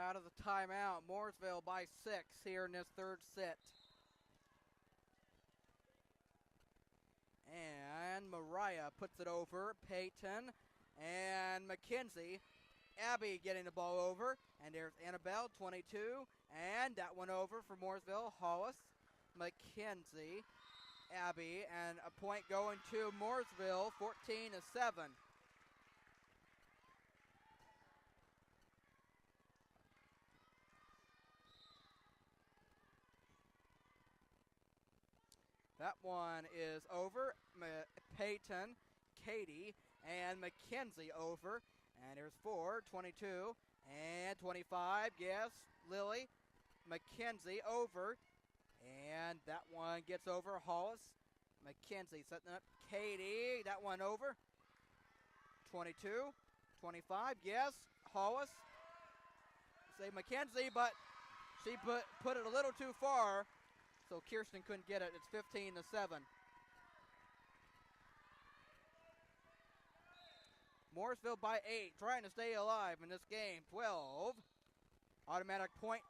Out of the timeout, Mooresville by 6 here in this third set. And Mariah puts it over. Peyton and McKenzie. Abby getting the ball over. And there's Annabelle, 22. And that one over for Mooresville. Hollis, McKenzie, Abby. And a point going to Mooresville, 14-7. That one is over. Peyton, Katie, and McKenzie over. And there's 4, 22, and 25. Yes, Lily, McKenzie over. And that one gets over. Hollis, McKenzie setting up. Katie, that one over. 22, 25. Yes, Hollis. Say McKenzie, but she put it a little too far. So Kirsten couldn't get it. It's 15-7. Mooresville by 8, trying to stay alive in this game. 12. Automatic point.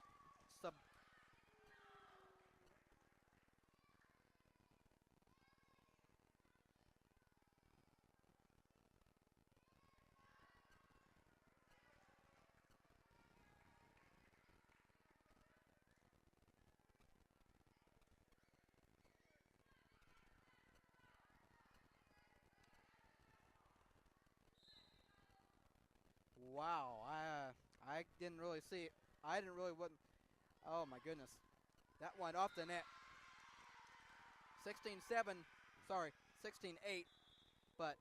Wow, I didn't really see it. Oh my goodness. That one off the net. 16-7, sorry, 16-8, but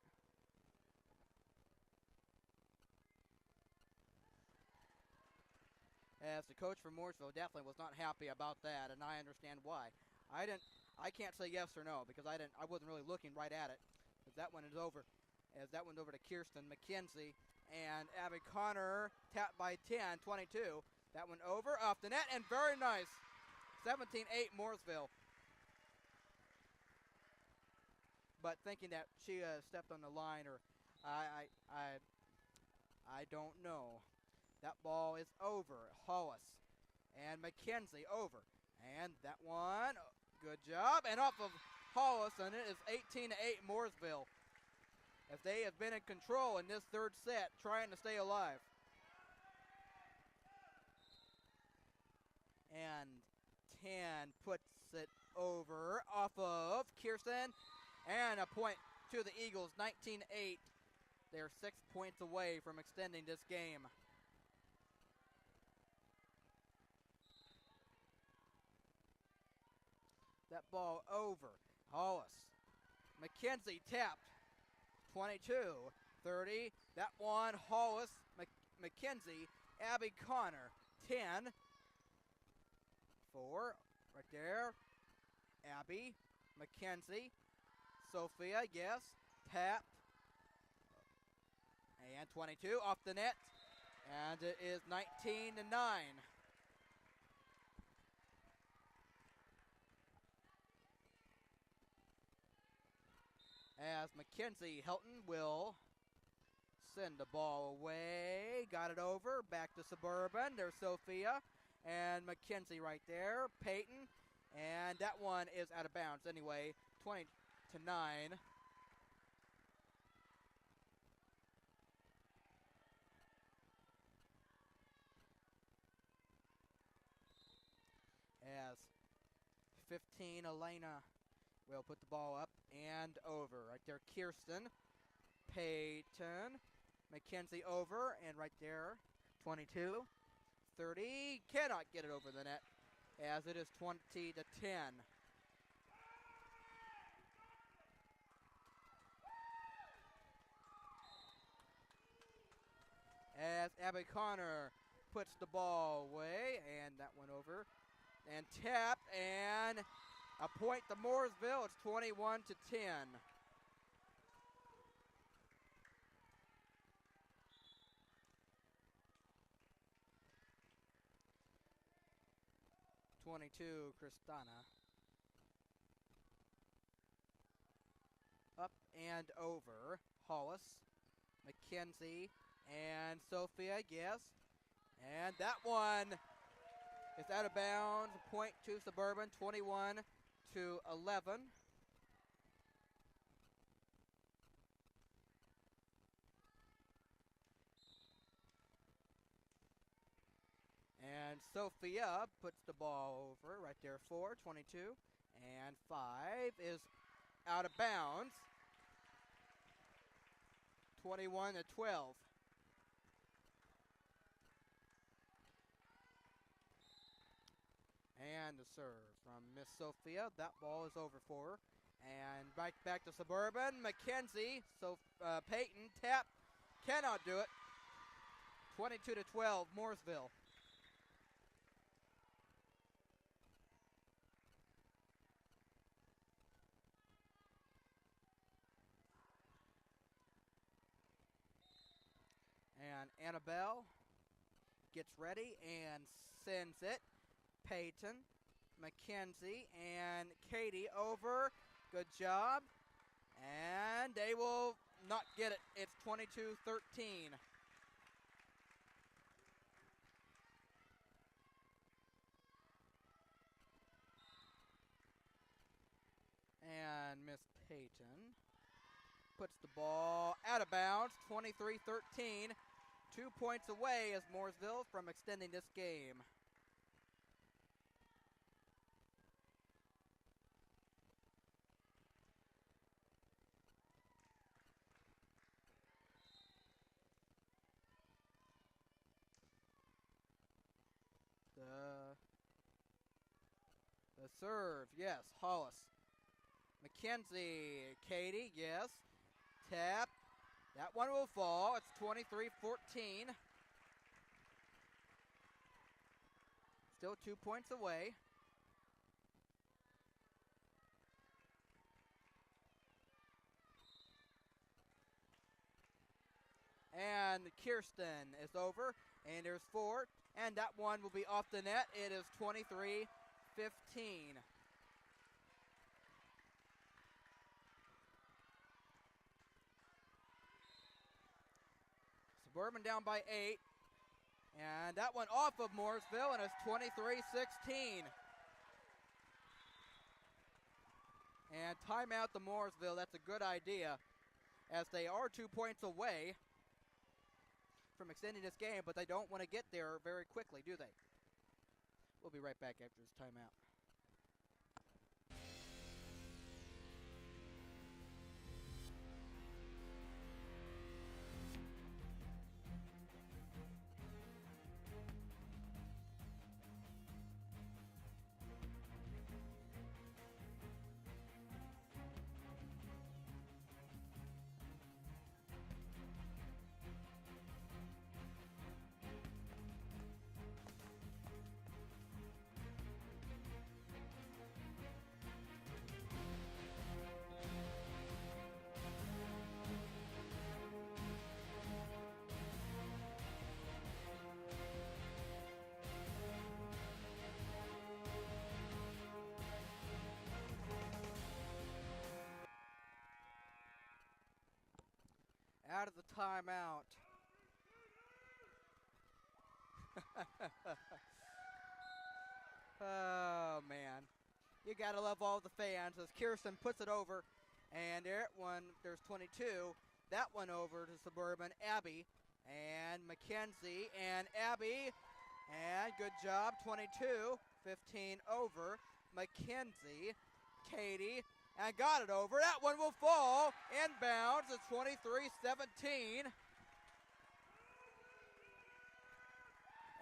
as the coach from Mooresville definitely was not happy about that, and I understand why. I can't say yes or no because I wasn't really looking right at it. As that one is over. As that one's over to Kirsten McKenzie. And Abby Connor tapped by 10, 22. That one over, off the net, and very nice. 17-8 Mooresville. But thinking that she stepped on the line, or I don't know. That ball is over. Hollis and McKenzie over. And that one, good job. And off of Hollis, and it is 18-8 Mooresville. as they have been in control in this third set, trying to stay alive. And 10 puts it over off of Kirsten, and a point to the Eagles, 19-8. They're 6 points away from extending this game. That ball over. Hollis. McKenzie tapped. 22-30. That one, Hollis, McKenzie, Abby Connor. 10. 4. Right there. Abby, McKenzie, Sophia, yes. Tapped. And 22 off the net. And it is 19-9. As Mackenzie Helton will send the ball away. Got it over. Back to Suburban. There's Sophia. And Mackenzie right there. Peyton. And that one is out of bounds anyway. 20-9. As 15, Elena will put the ball up and over. Right there, Kirsten. Peyton. Mackenzie over, and right there, 22. 30. Cannot get it over the net, as it is 20-10. As Abby Connor puts the ball away, and that went over. And tapped, and a point to Mooresville. It's 21-10. Kristana. Up and over. Hollis, Mackenzie, and Sophia, yes. And that one is out of bounds. A point to Suburban, 21-11. And Sophia puts the ball over right there, 4, 22. And 5 is out of bounds. 21-12. And the serve from Miss Sophia. That ball is over for her. And back to Suburban. Mackenzie. Peyton tap. Cannot do it. 22-12, Mooresville. And Annabelle gets ready and sends it. Peyton, Mackenzie, and Katie over. Good job. And they will not get it. It's 22-13. And Miss Peyton puts the ball out of bounds. 23-13. 2 points away as Mooresville from extending this game. The serve, yes, Hollis. Mackenzie, Katie, yes. Tap. That one will fall. It's 23-14. Still 2 points away. And Kirsten is over. And there's 4. And that one will be off the net. It is 23-15. Suburban down by 8. And that one off of Mooresville, and it's 23-16. And timeout to Mooresville. That's a good idea. as they are 2 points away from extending this game, but they don't want to get there very quickly, do they? We'll be right back after this timeout. Out of the timeout. Oh, man. You got to love all the fans as Kirsten puts it over. And there's 22. That one over to Suburban. Abby and Mackenzie and Abby. And good job. 22. 15 over. Mackenzie. Katie. And got it over. That one will fall. Inbounds. It's 23-17.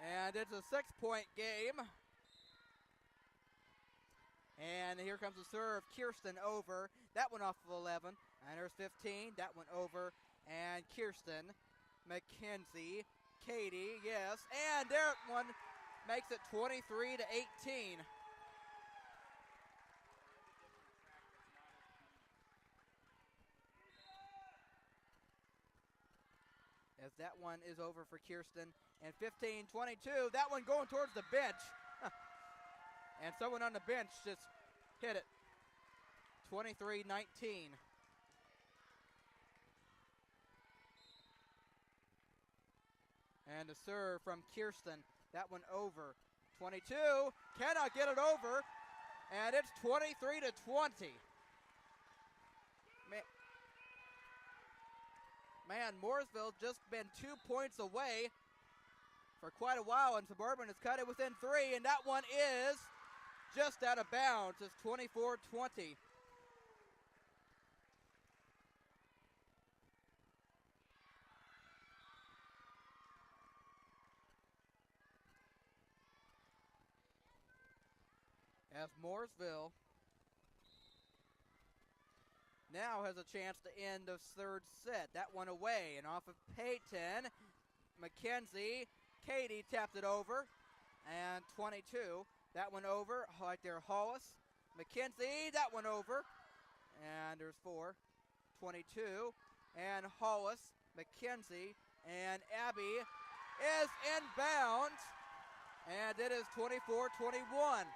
And it's a 6-point game. And here comes the serve. Kirsten over. That one off of 11. And there's 15. That one over. And Kirsten. Mackenzie. Katie. Yes. And that one makes it 23-18. As that one is over for Kirsten. And 15-22. That one going towards the bench. And someone on the bench just hit it. 23-19. And the serve from Kirsten. That one over. 22. Cannot get it over. And it's 23-20. Man, Mooresville just been 2 points away for quite a while, and Suburban has cut it within 3, and that one is just out of bounds. It's 24-20. As Mooresville now has a chance to end the third set. That one away and off of Peyton. Mackenzie. Katie tapped it over. And 22. That one over. Right there, Hollis. Mackenzie. That one over. And there's 4. 22. And Hollis. Mackenzie. And Abby is inbounds. And it is 24-21.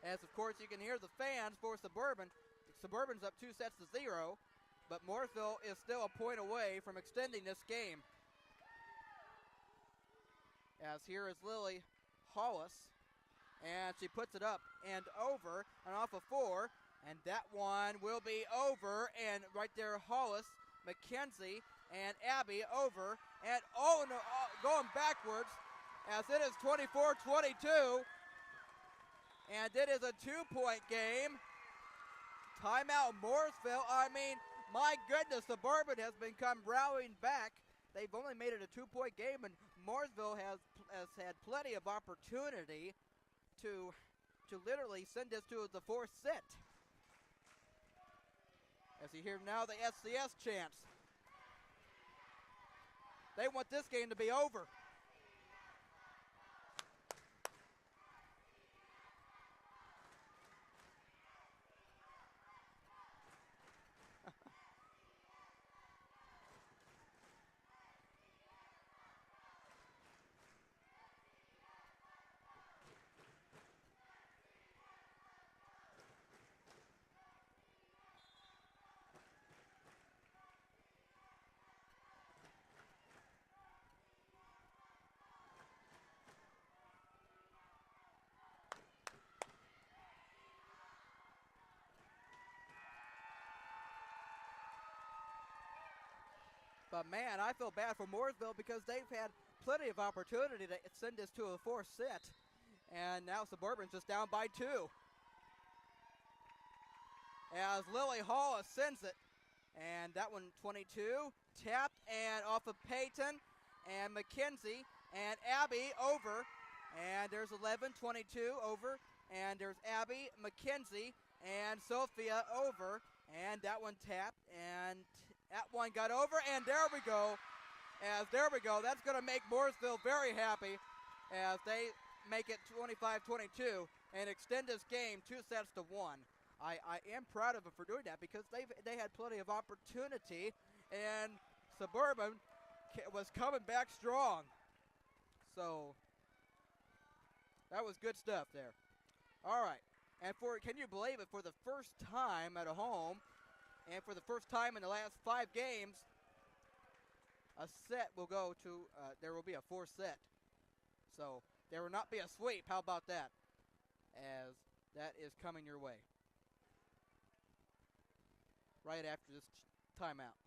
As, of course, you can hear the fans for Suburban. Suburban's up 2 sets to 0, but Mooresville is still a point away from extending this game. As here is Lily Hollis, and she puts it up and over and off of 4, and that one will be over, and right there Hollis, Mackenzie, and Abby over, and going backwards as it is 24-22. And it is a 2-point game. Timeout Mooresville. I mean, my goodness, Suburban has become rallying back. They've only made it a 2-point game, and Mooresville has had plenty of opportunity to literally send this to the 4th set. As you hear now the SCS chants. They want this game to be over. But, man, I feel bad for Mooresville because they've had plenty of opportunity to send this to a fourth set. And now Suburban's just down by 2. As Lily Hall sends it. And that one, 22, tapped and off of Peyton and McKenzie and Abby over. And there's 11, 22 over. And there's Abby, McKenzie, and Sophia over. And that one tapped, and that one got over, and there we go. There we go. That's going to make Mooresville very happy as they make it 25-22 and extend this game 2-1. I am proud of them for doing that because they had plenty of opportunity, and Suburban was coming back strong. So that was good stuff there. All right. And can you believe it, for the first time at a home, and for the first time in the last 5 games, a set will go to, there will be a 4th set. So there will not be a sweep. How about that? As that is coming your way right after this timeout.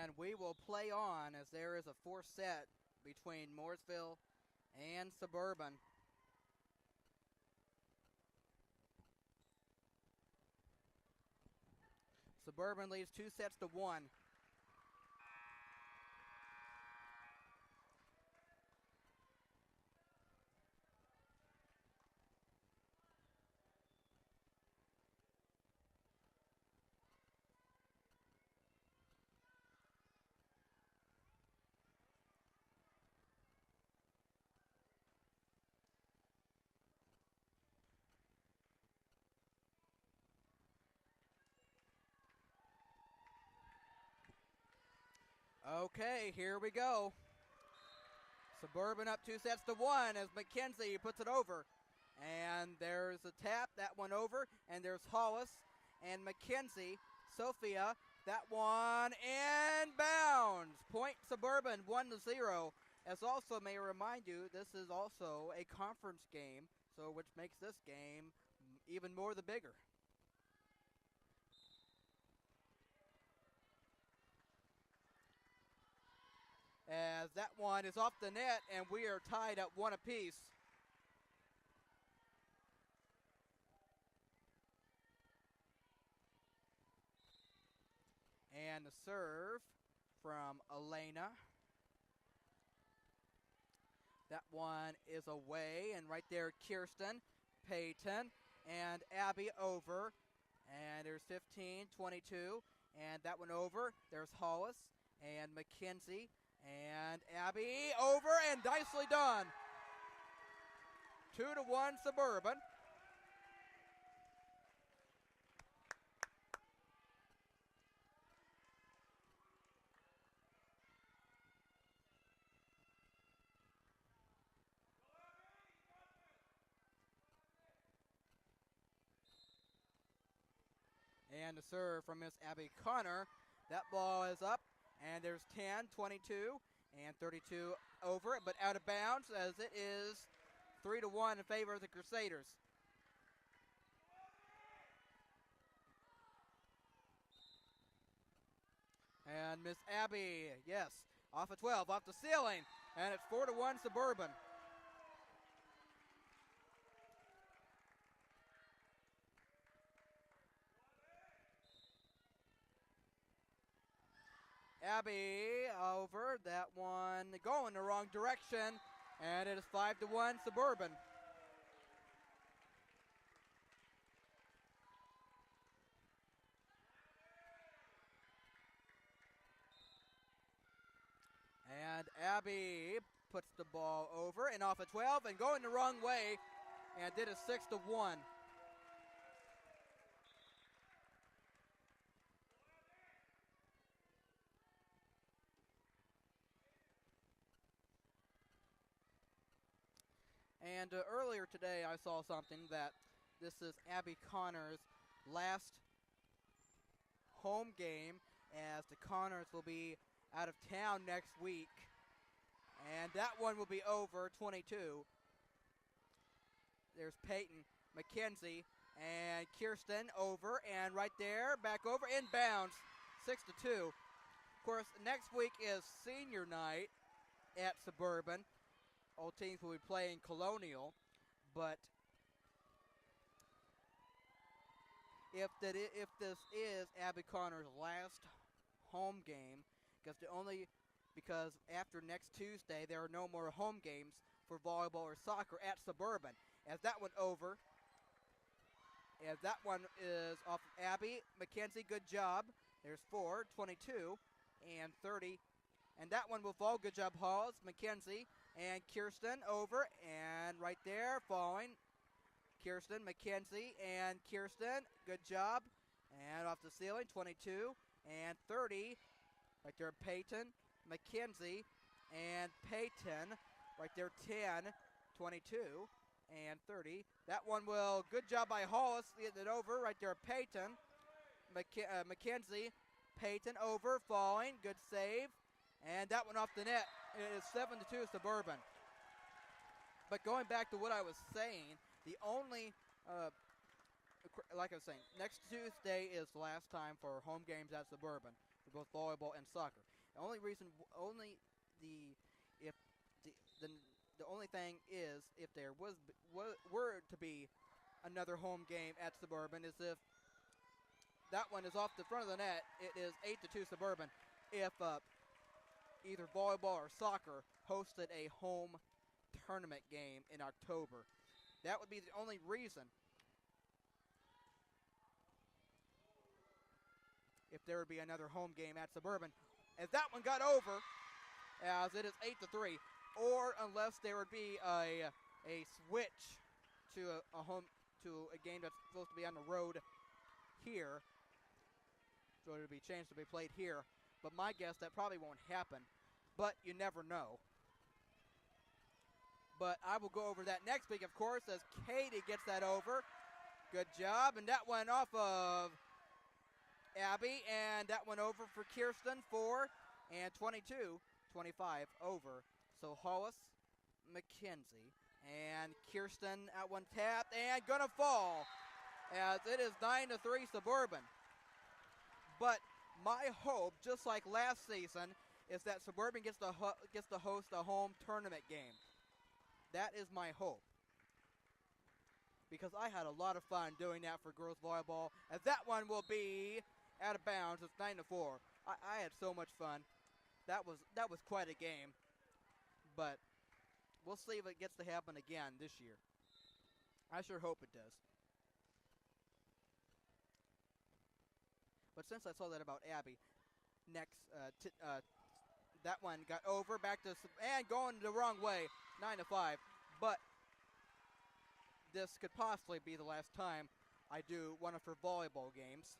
And we will play on as there is a 4th set between Mooresville and Suburban. Suburban leads 2-1. Okay, here we go. Suburban up 2-1 as McKenzie puts it over. And there's a tap, that one over. And there's Hollis and McKenzie. Sophia, that one inbounds. Point Suburban 1-0. As also may remind you, this is also a conference game, so which makes this game even more the bigger. As that one is off the net, and we are tied at 1 apiece. And the serve from Elena. That one is away, and right there, Kirsten, Peyton, and Abby over. And there's 15, 22, and that one over. There's Hollis and McKenzie, and Abby over, and nicely done. 2-1 Suburban. And the serve from Miss Abby Connor. That ball is up, and there's 10, 22, and 32 over it, but out of bounds as it is 3-1 in favor of the Crusaders. And Miss Abby, yes, off of 12, off the ceiling, and it's 4-1 Suburban. Abby over, that one going the wrong direction, and it is 5-1 Suburban. And Abby puts the ball over and off of 12 and going the wrong way, and did a 6-1. And earlier today I saw something that this is Abby Connor's last home game, as the Connors will be out of town next week. And that one will be over, 22. There's Peyton, McKenzie, and Kirsten over, and right there, back over, inbounds, 6-2. Of course, next week is senior night at Suburban. All teams will be playing Colonial, but if this is Abby Connor's last home game, because after next Tuesday there are no more home games for volleyball or soccer at Suburban. As that one over, as that one is off of Abby, McKenzie, good job. There's 4, 22, and 30. And that one will fall. Good job, Halls, McKenzie, and Kirsten over. And right there, falling. Kirsten, McKenzie, and Kirsten. Good job. And off the ceiling, 22 and 30. Right there, Peyton, McKenzie, and Peyton. Right there, 10, 22, and 30. That one will, good job by Hollis, getting it over. Right there, Peyton, McKenzie, Peyton over, falling. Good save. And that one off the net. It is 7-2 Suburban. But going back to what I was saying, the only, like I was saying, next Tuesday is the last time for home games at Suburban for both volleyball and soccer. The only reason, the only thing is, if there were to be another home game at Suburban, is if that one is off the front of the net, it is 8-2 Suburban. If either volleyball or soccer hosted a home tournament game in October, that would be the only reason. If there would be another home game at Suburban, as that one got over, as it is 8-3, or unless there would be a switch to a game that's supposed to be on the road here, so it would be changed to be played here. But my guess, that probably won't happen, but you never know. But I will go over that next week, of course, as Katie gets that over. Good job, and that went off of Abby, and that went over for Kirsten, 4 and 22, 25 over. So Hollis, McKenzie, and Kirsten at one tapped and gonna fall, as it is 9-3 Suburban. But my hope, just like last season, is that Suburban gets to host a home tournament game. That is my hope, because I had a lot of fun doing that for girls volleyball, as that one will be out of bounds. It's 9-4. I had so much fun. that was quite a game. But we'll see if it gets to happen again this year. I sure hope it does. But since I saw that about Abby, next, that one got over, back to, and going the wrong way, 9-5. But this could possibly be the last time I do one of her volleyball games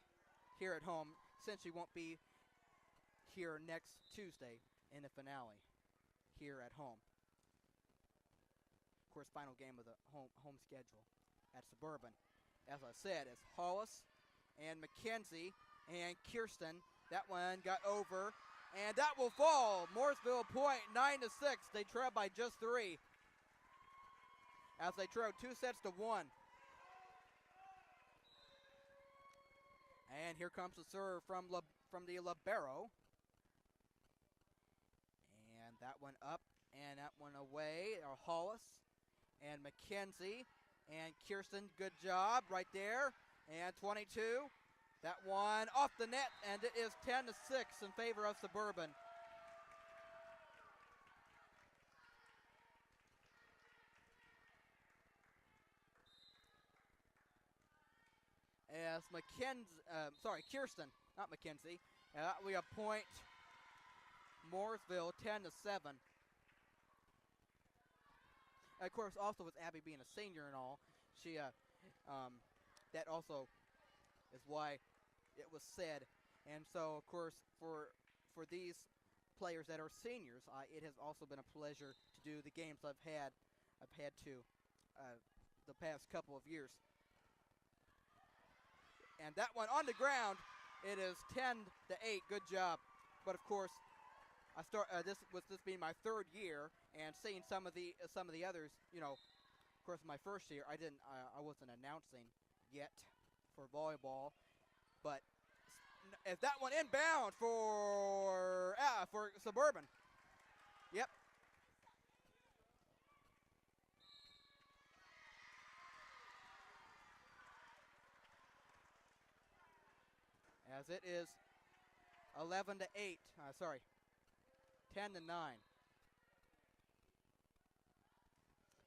here at home, since she won't be here next Tuesday in the finale here at home. Of course, final game of the home schedule at Suburban. As I said, it's Hollis and McKenzie and Kirsten. That one got over, and that will fall. Mooresville point, 9-6. They trail by just 3 as they trail 2-1. And here comes the serve from the libero. And that one up, and that one away. Hollis and McKenzie and Kirsten, good job right there. And 22. That one off the net, and it is 10-6 in favor of Suburban. As Kirsten, not McKenzie. We have point Mooresville 10-7. Of course, also with Abby being a senior and all, she that also is why it was said. And so, of course, for these players that are seniors, it has also been a pleasure to do the games I've had to the past couple of years. And that one on the ground, it is 10-8. Good job. But of course, this being my 3rd year, and seeing some of the others. You know, of course, my first year I wasn't announcing yet for volleyball, but is that one inbound for Suburban? Yep. As it is 11-8. 10-9.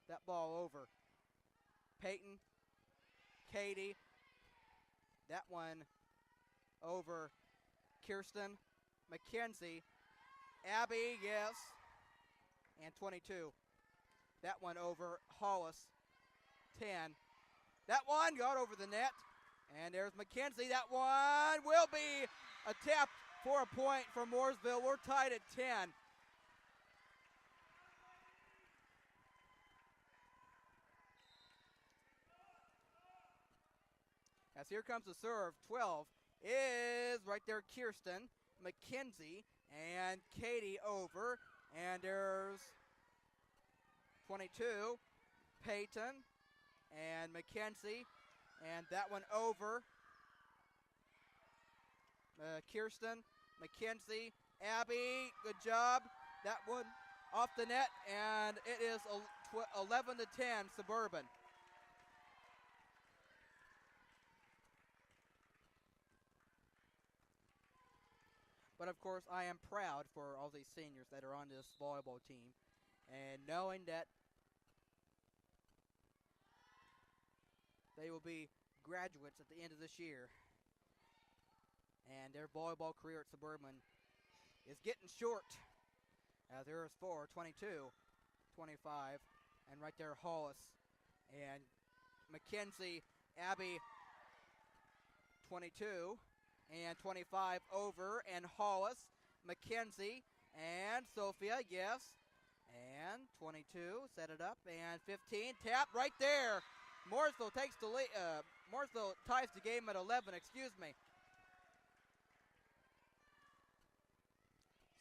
That ball over. Peyton, Katie. That one over Kirsten, McKenzie, Abby, yes, and 22. That one over Hollis, 10. That one got over the net, and there's McKenzie. That one will be a tap for a point for Mooresville. We're tied at 10. As here comes the serve, 12 is right there, Kirsten, McKenzie, and Katie over. And there's 22, Peyton, and McKenzie, and that one over. Kirsten, McKenzie, Abby, good job. That one off the net, and it is 11-10, Suburban. But of course, I am proud for all these seniors that are on this volleyball team, and knowing that they will be graduates at the end of this year, and their volleyball career at Suburban is getting short. There's 4, 22, 25, and right there Hollis and McKenzie, Abby, 22. And 25 over, and Hollis, McKenzie, and Sophia, yes. And 22, set it up, and 15, tap right there. Mooresville takes the lead. Mooresville ties the game at 11, excuse me.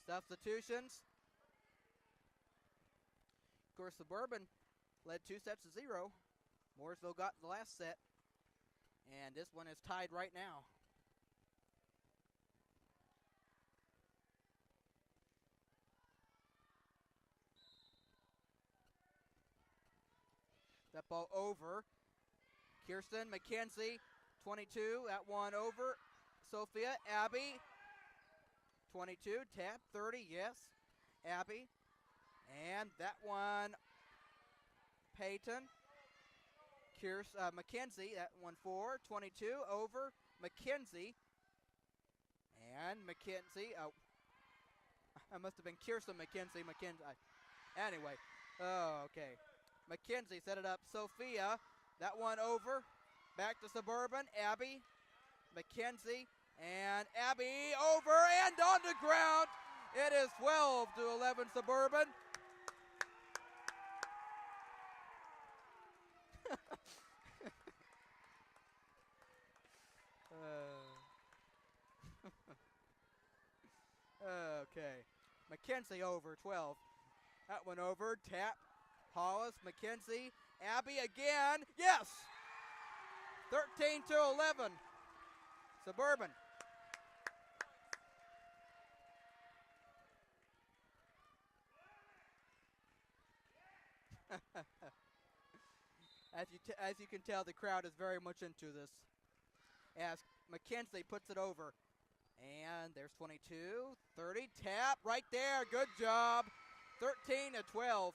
Substitutions. Of course, Suburban led 2-0. Mooresville got the last set, and this one is tied right now. That ball over. Kirsten, McKenzie, 22. That one over. Sophia, Abby. 22, tap, 30, yes. Abby. And that one, Peyton. Mackenzie, that one for 22, over Mackenzie. And Mackenzie, I must have been Kirsten McKenzie. Anyway, okay. Mackenzie set it up. Sophia, that one over. Back to Suburban. Abby, Mackenzie, and Abby over and on the ground. It is 12-11 Suburban. Okay. Mackenzie over 12. That one over. Tap. Hollis, Mackenzie, Abby again. Yes! 13-11. Suburban. As you can tell, the crowd is very much into this. As Mackenzie puts it over. And there's 22, 30, tap right there. Good job. 13-12.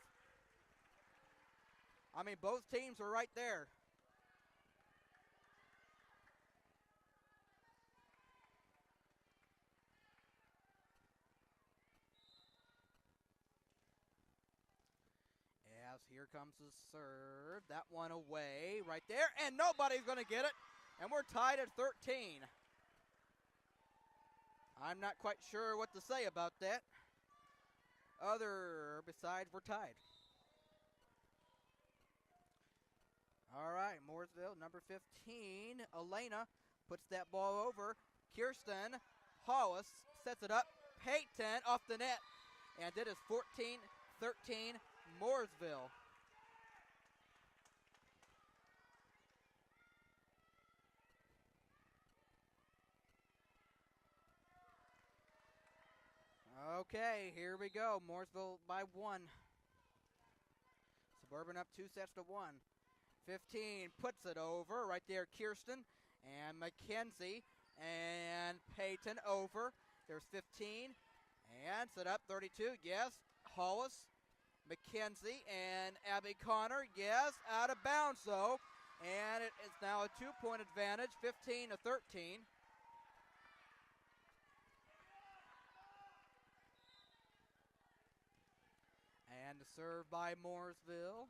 I mean, both teams were right there. As here comes the serve. That one away right there. And nobody's going to get it. And we're tied at 13. I'm not quite sure what to say about that. Besides, we're tied. All right, Mooresville, number 15, Elena puts that ball over. Kirsten Hollis sets it up. Peyton off the net. And it is 14-13, Mooresville. Okay, here we go. Mooresville by 1. Suburban up 2-1. 15 puts it over. Right there, Kirsten and Mackenzie and Peyton over. There's 15. And set up 32. Yes. Hollis, Mackenzie, and Abby Connor. Yes. Out of bounds, though. And it is now a 2-point advantage, 15-13. And the serve by Mooresville.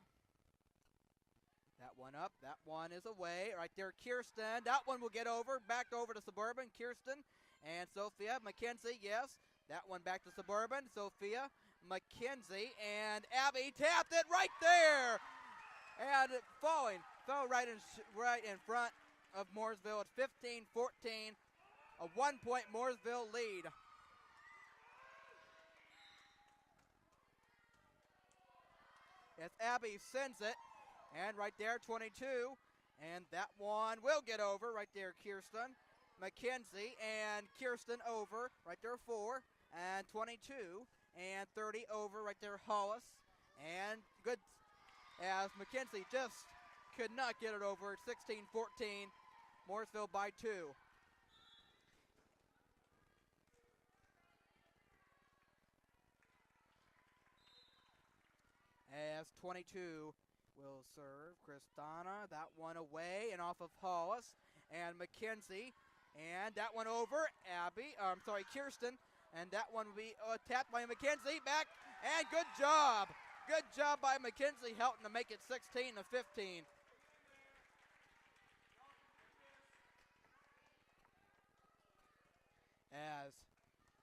That one up. That one is away. Right there, Kirsten. That one will get over. Back over to Suburban. Kirsten and Sophia. Mackenzie, yes. That one back to Suburban. Sophia, Mackenzie, and Abby tapped it right there. And it fell right in front of Mooresville. It's 15-14. A 1-point Mooresville lead. As Abby sends it. And right there, 22. And that one will get over. Right there, Kirsten. Mackenzie and Kirsten over. Right there, 4. And 22. And 30 over. Right there, Hollis. And good as Mackenzie just could not get it over. 16-14. Mooresville by 2. As 22 will serve Kristana. That one away and off of Hollis and Mackenzie. And that one over Kirsten. And that one will be tapped by Mackenzie. Back and good job. Good job by Mackenzie helping to make it 16-15. As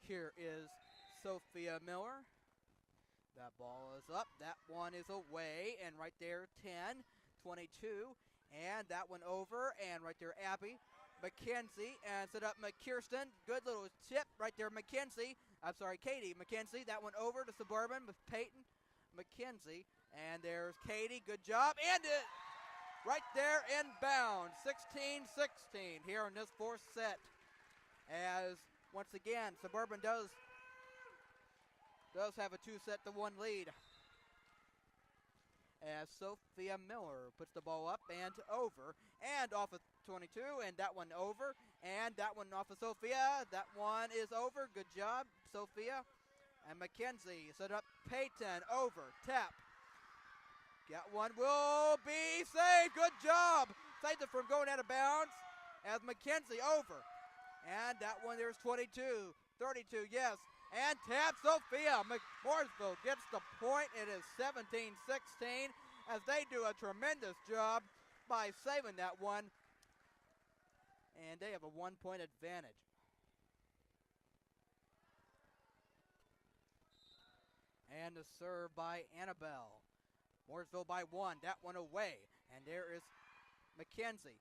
here is Sophia Miller. That ball is up. That one is away. And right there, 10, 22. And that one over. And right there, Abby. Mackenzie. And set up McKirsten. Good little tip right there, Katie Mackenzie. That one over to Suburban with Peyton Mackenzie. And there's Katie. Good job. And it right there inbound. 16-16 here in this fourth set. As once again, Suburban does have a 2-1 lead. as Sophia Miller puts the ball up and over and off of 22, and that one over, and that one off of Sophia. That one is over. Good job, Sophia. And Mackenzie set up Peyton over, tap. That one will be saved. Good job. Saved it from going out of bounds as Mackenzie over. And that one there's 22, 32, yes. And tap Sophia. Mooresville gets the point. It is 17-16 as they do a tremendous job by saving that one. And they have a 1-point advantage. And the serve by Annabelle. Mooresville by 1. That one away. And there is Mackenzie.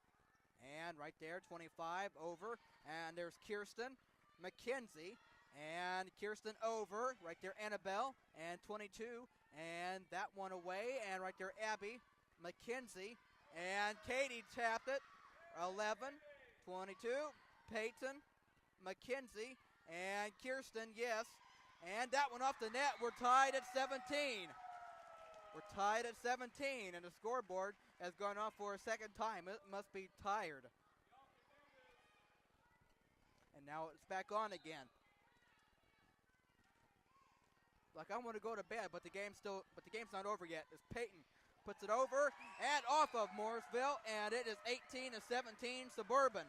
And right there, 25 over. And there's Kirsten. Mackenzie. And Kirsten over. Right there, Annabelle. And 22. And that one away. And right there, Abby. Mackenzie. And Katie tapped it. 11. 22. Peyton. Mackenzie. And Kirsten, yes. And that one off the net. We're tied at 17. We're tied at 17. And the scoreboard has gone off for a second time. It must be tired. And now it's back on again. Like I want to go to bed, but the game's not over yet. As Peyton puts it over and off of Mooresville, and it is 18-17 Suburban.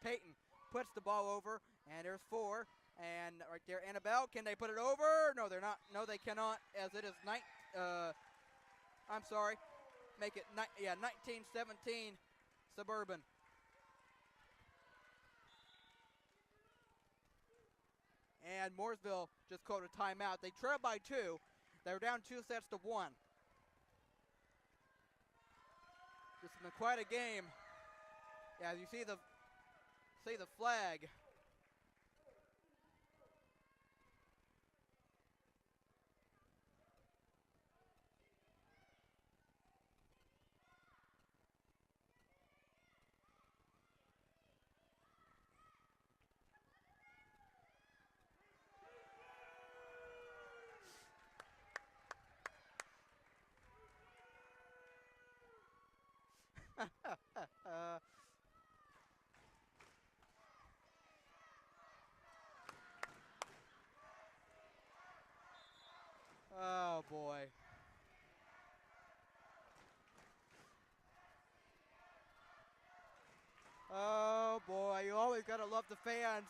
Peyton puts the ball over, and there's 4. And right there, Annabelle, can they put it over? No, they're not. No, they cannot, as it is I'm sorry. Make it 19-17 Suburban. And Mooresville just called a timeout. They trailed by 2. They were down 2 sets to 1. This has been quite a game. Yeah, you see the flag. Oh, boy. Oh, boy. You always got to love the fans.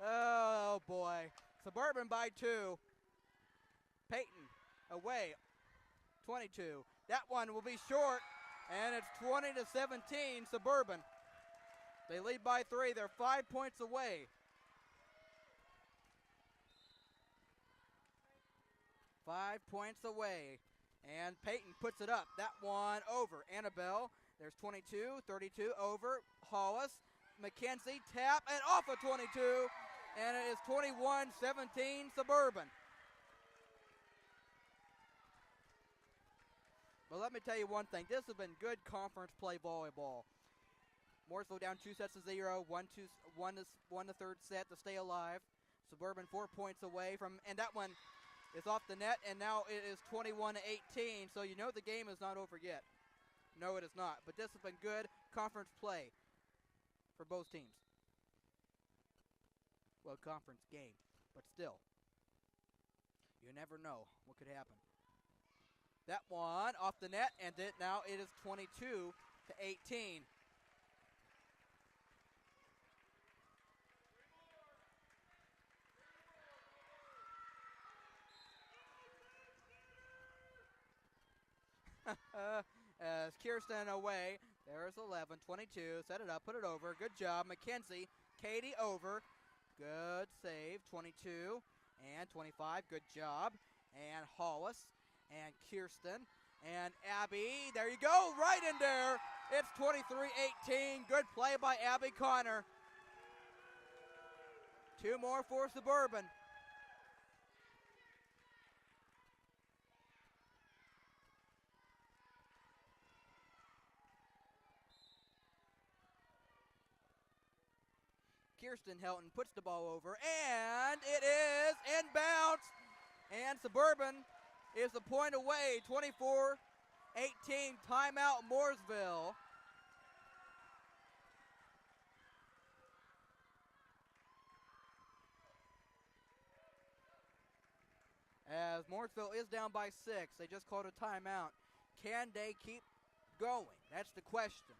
Oh, boy. Suburban by 2. Peyton away, 22. That one will be short, and it's 20-17 Suburban. They lead by 3. They're 5 points away. 5 points away. And Peyton puts it up. That one over. Annabelle, there's 22, 32 over. Hollis, Mackenzie, tap, and off of 22. And it is 21-17 Suburban. But let me tell you one thing. This has been good conference play volleyball. Mooresville down 2 sets to 0. Won the third set to stay alive. Suburban 4 points away from, and that one is off the net, and now it is 21-18. So you know the game is not over yet. No, it is not. But this has been good conference play for both teams. Well, conference game, but still, you never know what could happen. That one off the net, and now it is 22-18. As Kirsten away, there's 11, 22, set it up, put it over, good job. Mackenzie, Katie over, good save, 22 and 25, good job. And Hollis and Kirsten, And Abby, there you go, right in there. It's 23-18. Good play by Abby Connor. 2 more for Suburban. Kirsten Helton puts the ball over, and it is inbounds. And Suburban is a point away, 24-18, timeout Mooresville. As Mooresville is down by 6, they just called a timeout. Can they keep going? That's the question.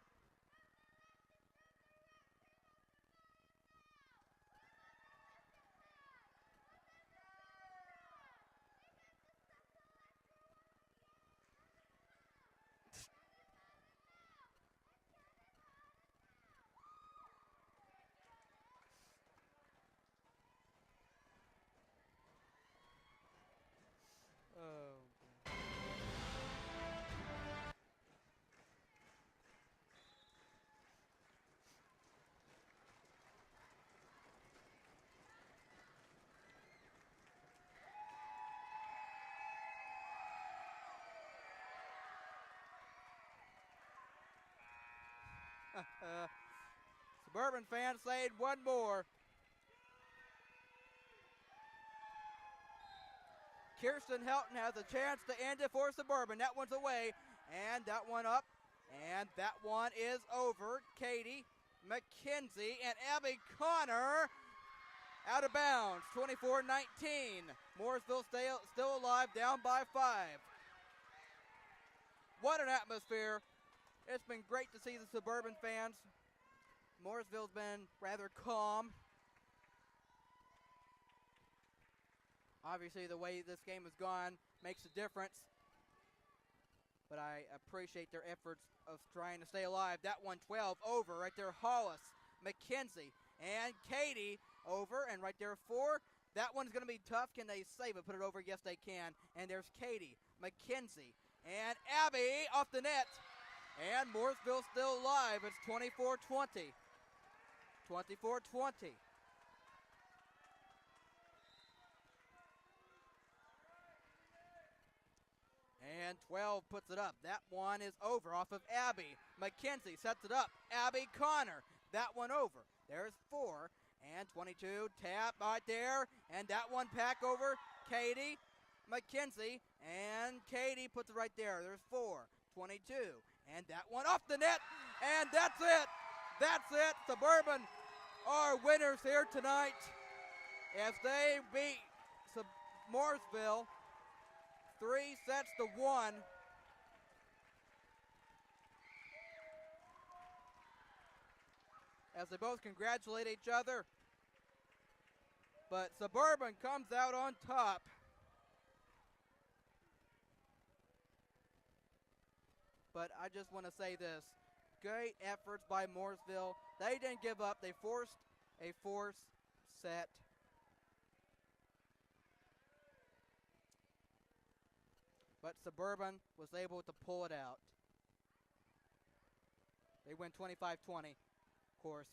Suburban fans saying one more. Kirsten Helton has a chance to end it for Suburban. That one's away, and that one up, and that one is over. Katie McKenzie and Abby Connor out of bounds, 24-19. Mooresville still alive, down by 5. What an atmosphere. It's been great to see the Suburban fans. Mooresville's been rather calm. Obviously, the way this game has gone makes a difference. But I appreciate their efforts of trying to stay alive. That one 12 over right there. Hollis, McKenzie, and Katie over. And right there 4. That one's going to be tough. Can they save it? Put it over? Yes, they can. And there's Katie, McKenzie, and Abby off the net. And Mooresville still alive. It's 24-20. 24-20. And 12 puts it up. That one is over off of Abby. McKenzie sets it up. Abby Connor. That one over. There's 4. And 22. Tap right there. And that one back over. Katie McKenzie. And Katie puts it right there. There's 4. 22. And that one off the net. And that's it. That's it. Suburban are winners here tonight as they beat Mooresville 3-1. As they both congratulate each other. But Suburban comes out on top. But I just want to say this. Great efforts by Mooresville. They didn't give up. They forced a force set. But Suburban was able to pull it out. They win 25-20, of course.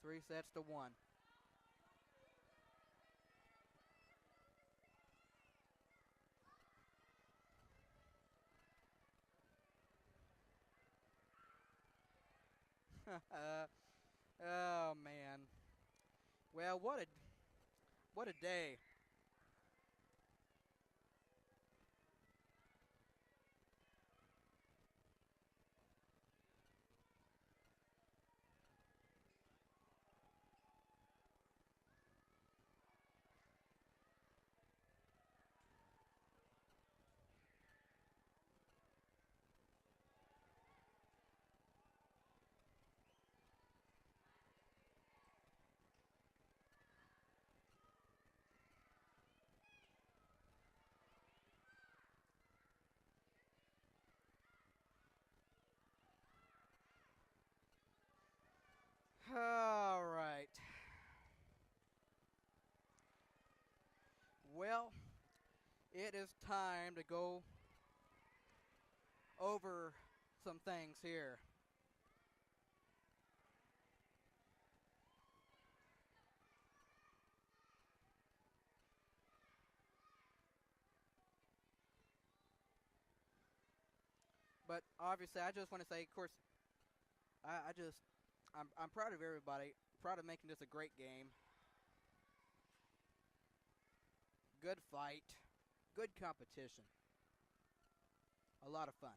Three sets to 1. Oh man. Well, what a day. it is time to go over some things here. But obviously, I just want to say, of course, I'm proud of everybody. Proud of making this a great game. Good fight. Good competition. A lot of fun.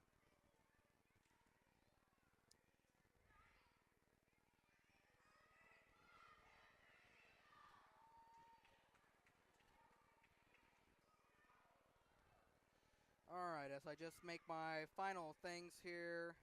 Alright, as I just make my final things here.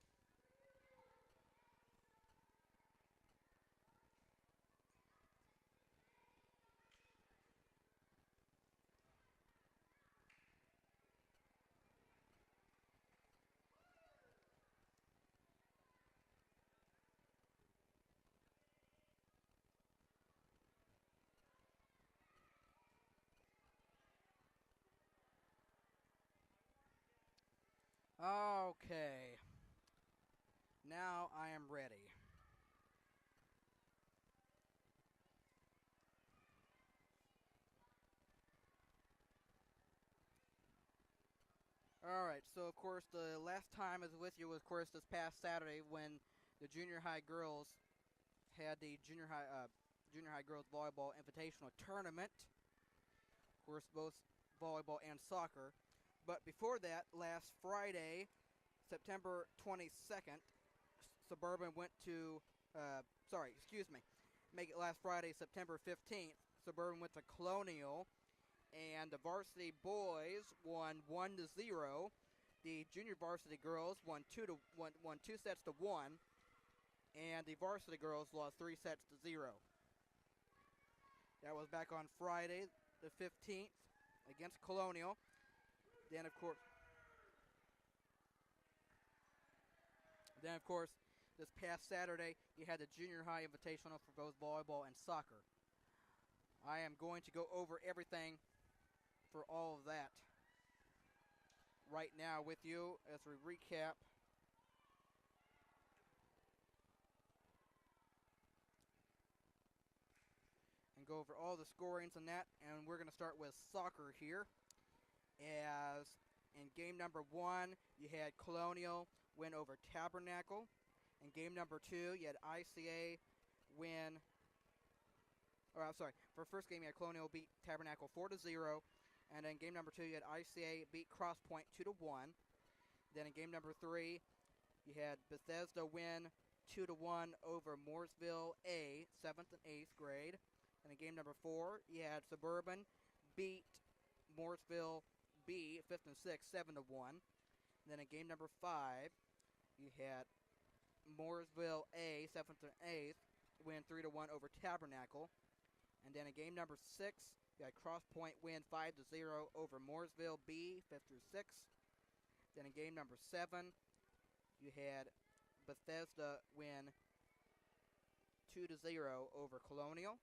Okay. Now I am ready. Alright, so of course the last time I was with you was of course this past Saturday when the junior high girls had the junior high girls volleyball invitational tournament. Of course both volleyball and soccer. But before that, last Friday, September 22nd, Suburban went to make it last Friday, September 15th. Suburban went to Colonial, and the varsity boys won 1-0. The junior varsity girls won two sets to 1, and the varsity girls lost 3 sets to 0. That was back on Friday, the 15th, against Colonial. Then of course, this past Saturday, you had the junior high invitational for both volleyball and soccer. I am going to go over everything for all of that right now with you as we recap and go over all the scorings and that. And we're going to start with soccer here. As in game number 1, you had Colonial win over Tabernacle. In game number 2, you had ICA win. For first game, you had Colonial beat Tabernacle 4-0. And then game number 2, you had ICA beat Crosspoint 2-1. Then in game number 3, you had Bethesda win 2-1 over Mooresville A, 7th and 8th grade. And in game number 4, you had Suburban beat Mooresville B, 5th and 6th, 7-1. And then in game number 5, you had Mooresville A, 7th and 8th, win 3-1 over Tabernacle. And then in game number 6, you had Crosspoint win 5-0 over Mooresville B, 5th through 6th. Then in game number 7, you had Bethesda win 2-0 over Colonial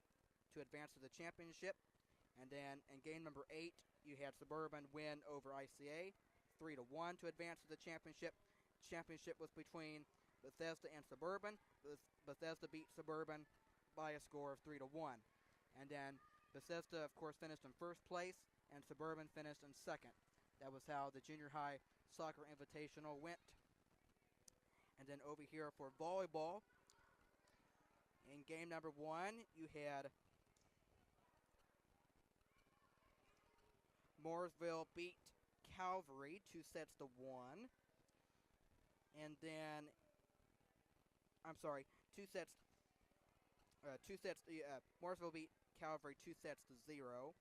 to advance to the championship. And then in game number 8, you had Suburban win over ICA 3-1 to advance to the championship. Championship was between Bethesda and Suburban. Bethesda beat Suburban by a score of 3-1. And then Bethesda, of course, finished in first place, and Suburban finished in second. That was how the junior high soccer invitational went. And then over here for volleyball, in game number 1, you had Mooresville beat Calvary 2 sets to 1. And then, Mooresville beat Calvary 2 sets to 0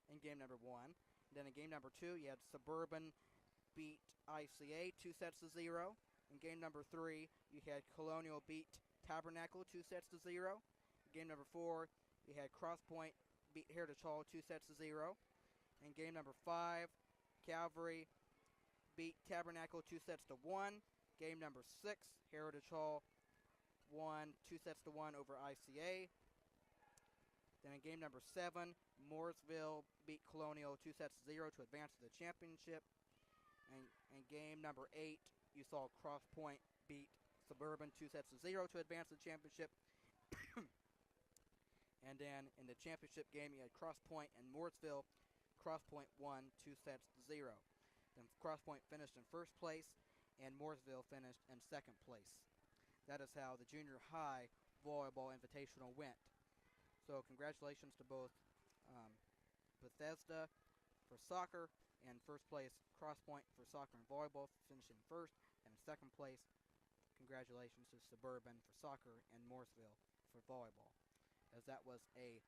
in game number 1. Then in game number 2, you had Suburban beat ICA 2 sets to 0. In game number 3, you had Colonial beat Tabernacle 2 sets to 0. In game number 4, you had Crosspoint beat Heritage Hall 2 sets to 0. In game number 5, Calvary beat Tabernacle 2 sets to 1. Game number 6, Heritage Hall won 2 sets to 1 over ICA. Then in game number 7, Mooresville beat Colonial 2-0 to advance to the championship. And in game number 8, you saw Cross Point beat Suburban 2-0 to advance to the championship. And then in the championship game, you had Cross Point and Mooresville. Cross Point won 2-0. Then Cross Point finished in first place, and Mooresville finished in second place. That is how the junior high volleyball invitational went. So congratulations to both Bethesda for soccer, and first place Cross Point for soccer and volleyball, finishing first, and in second place, congratulations to Suburban for soccer and Mooresville for volleyball, as that was a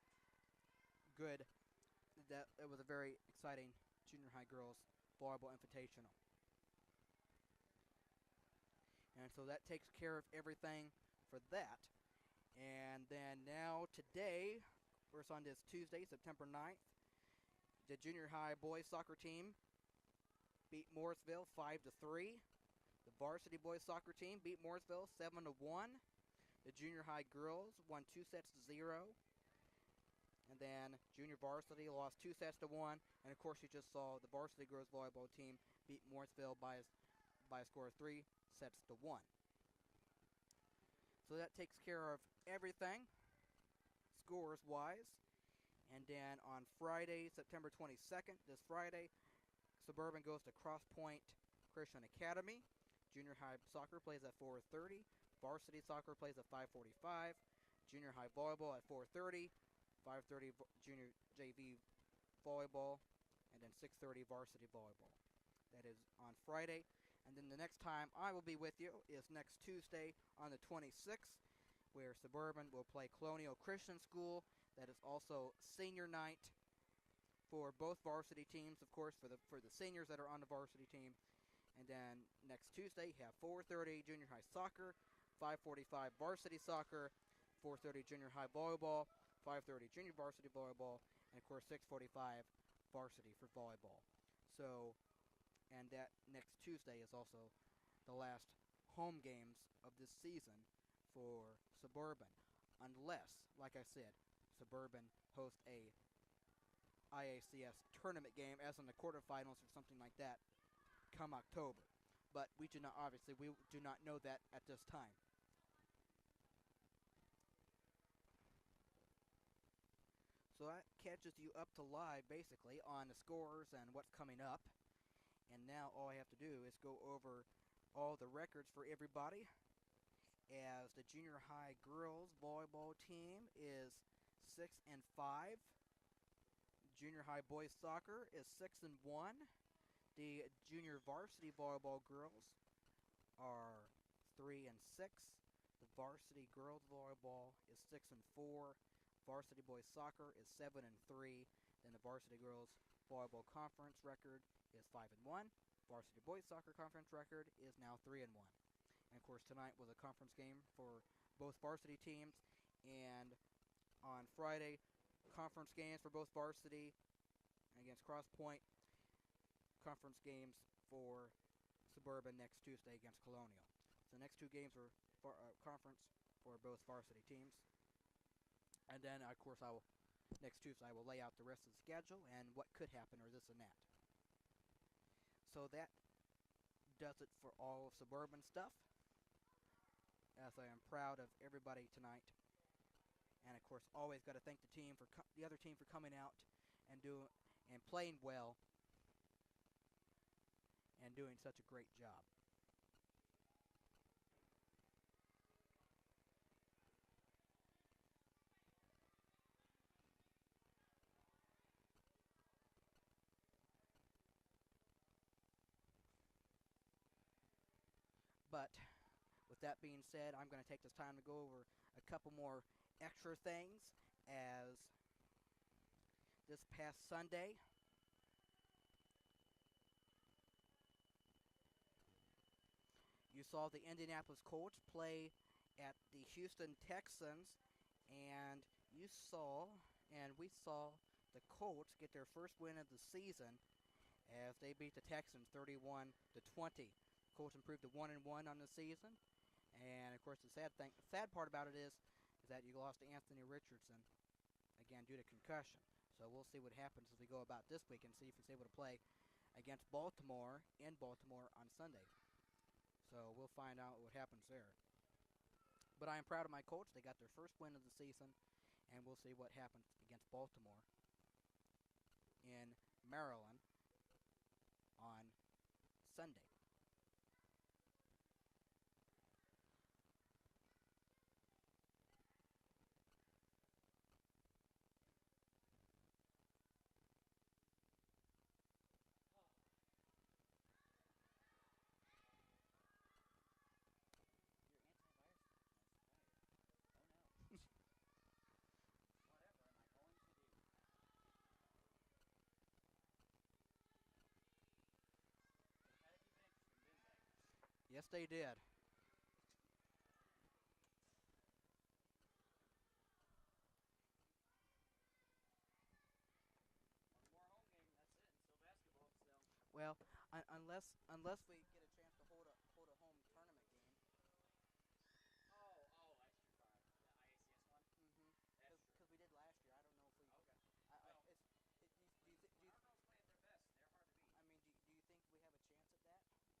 very exciting junior high girls volleyball invitational. And so that takes care of everything for that. And then now today, we're on this Tuesday, September 9th, the junior high boys soccer team beat Mooresville 5-3. The varsity boys soccer team beat Mooresville 7-1. The junior high girls won 2-0. And then junior varsity lost 2-1. And of course, you just saw the varsity girls volleyball team beat Mooresville by a score of 3-1. So that takes care of everything scores-wise. And then on Friday, September 22nd, this Friday, Suburban goes to Cross Point Christian Academy. Junior high soccer plays at 4:30. Varsity soccer plays at 5:45. Junior high volleyball at 4:30. 5:30 junior JV volleyball. And then 6:30 varsity volleyball. That is on Friday. And then the next time I will be with you is next Tuesday on the 26th, where Suburban will play Colonial Christian School. That is also senior night for both varsity teams, of course, for the seniors that are on the varsity team. And then next Tuesday, you have 4:30 junior high soccer, 5:45 varsity soccer, 4:30 junior high volleyball, 5:30 junior varsity volleyball, and of course 6:45 varsity for volleyball. So, and that next Tuesday is also the last home games of this season for Suburban, unless, like I said, Suburban hosts a IACS tournament game, as in the quarterfinals or something like that, come October. But we do not know that at this time. So that catches you up to live, basically, on the scores and what's coming up. And now all I have to do is go over all the records for everybody, as the junior high girls volleyball team is 6-5. Junior high boys soccer is 6-1. The junior varsity volleyball girls are 3-6. The varsity girls volleyball is 6-4. Varsity boys soccer is 7-3. Then the varsity girls volleyball conference record is 5-1. Varsity boys soccer conference record is now 3-1. And of course, tonight was a conference game for both varsity teams. And on Friday, conference games for both varsity against Cross Point. Conference games for Suburban next Tuesday against Colonial. So the next two games are conference for both varsity teams. And then, of course, next Tuesday I will lay out the rest of the schedule and what could happen or this and that. So that does it for all of Suburban stuff, as I am proud of everybody tonight. And of course, always got to thank the other team for coming out and playing well and doing such a great job. But with that being said, I'm going to take this time to go over a couple more extra things, as this past Sunday, you saw the Indianapolis Colts play at the Houston Texans, and we saw the Colts get their first win of the season as they beat the Texans 31-20. Colts improved to 1-1 on the season, and of course the sad part about it is that you lost to Anthony Richardson again due to concussion. So we'll see what happens as we go about this week and see if he's able to play against Baltimore in Baltimore on Sunday. So we'll find out what happens there. But I am proud of my Colts. They got their first win of the season, and we'll see what happens against Baltimore in Maryland on Sunday. Yes, they did. Well, unless we get a chance to hold a home tournament game. Because we did last year. I don't know if we. I mean, do you think we have a chance at that? I mean, it's like, and then it's like, and it's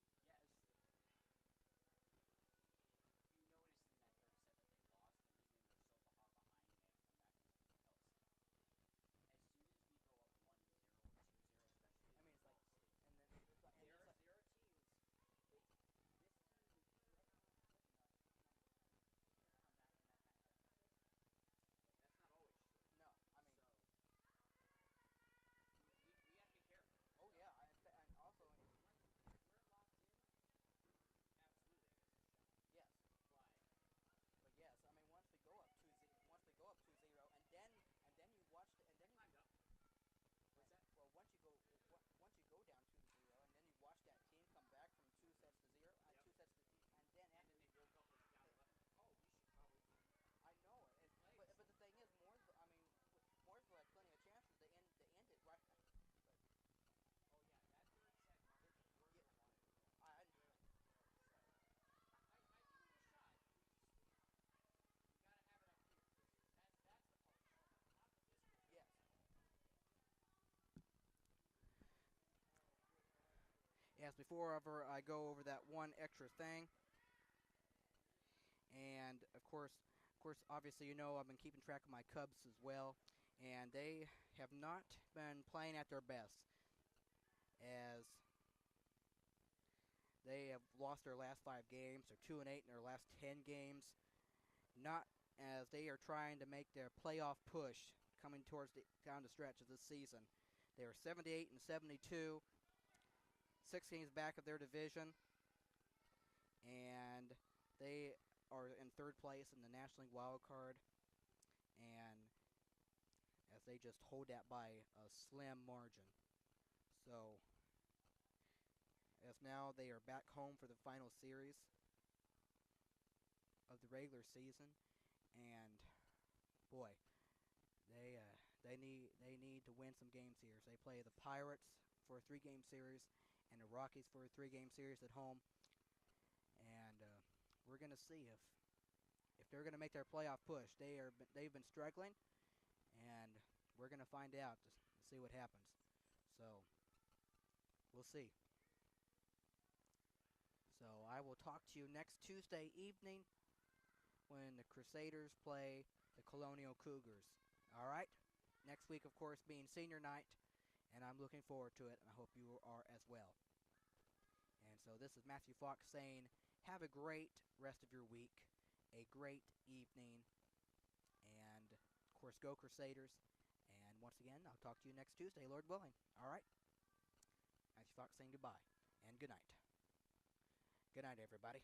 like, no, I mean, oh yeah, and also, yes, but yes, I mean, once we go up 2-0, and then you watch the, and then you. Well, once you go down 2-0, and then you watch that team come back from 2-0, 2 sets to, and then after. They broke up when they got 11. Oh, we should probably. I know it, but the thing is, Mooresville. I mean, Mooresville had plenty of chances to end it right. But, I yes. Yes, before ever I go over that one extra thing, and of course, obviously, I've been keeping track of my Cubs as well, and they have not been playing at their best, as they have lost their last 5 games. They're 2-8 in their last 10 games. Not as they are trying to make their playoff push coming towards down the stretch of this season. They are 78 and 72, 6 games back of their division, and they are in third place in the National League wild card, and as they just hold that by a slim margin. So, as now they are back home for the final series of the regular season, and boy, they need to win some games here. So they play the Pirates for a 3-game series and the Rockies for a 3-game series at home, and we're gonna see if they're gonna make their playoff push. They've been struggling, and we're gonna find out to see what happens. So we'll see. So I will talk to you next Tuesday evening when the Crusaders play the Colonial Cougars. All right? Next week, of course, being senior night, and I'm looking forward to it, and I hope you are as well. And so this is Matthew Fox saying, have a great rest of your week, a great evening, and, of course, go Crusaders. And once again, I'll talk to you next Tuesday, Lord willing. All right? Matthew Fox saying goodbye, and good night. Good night, everybody.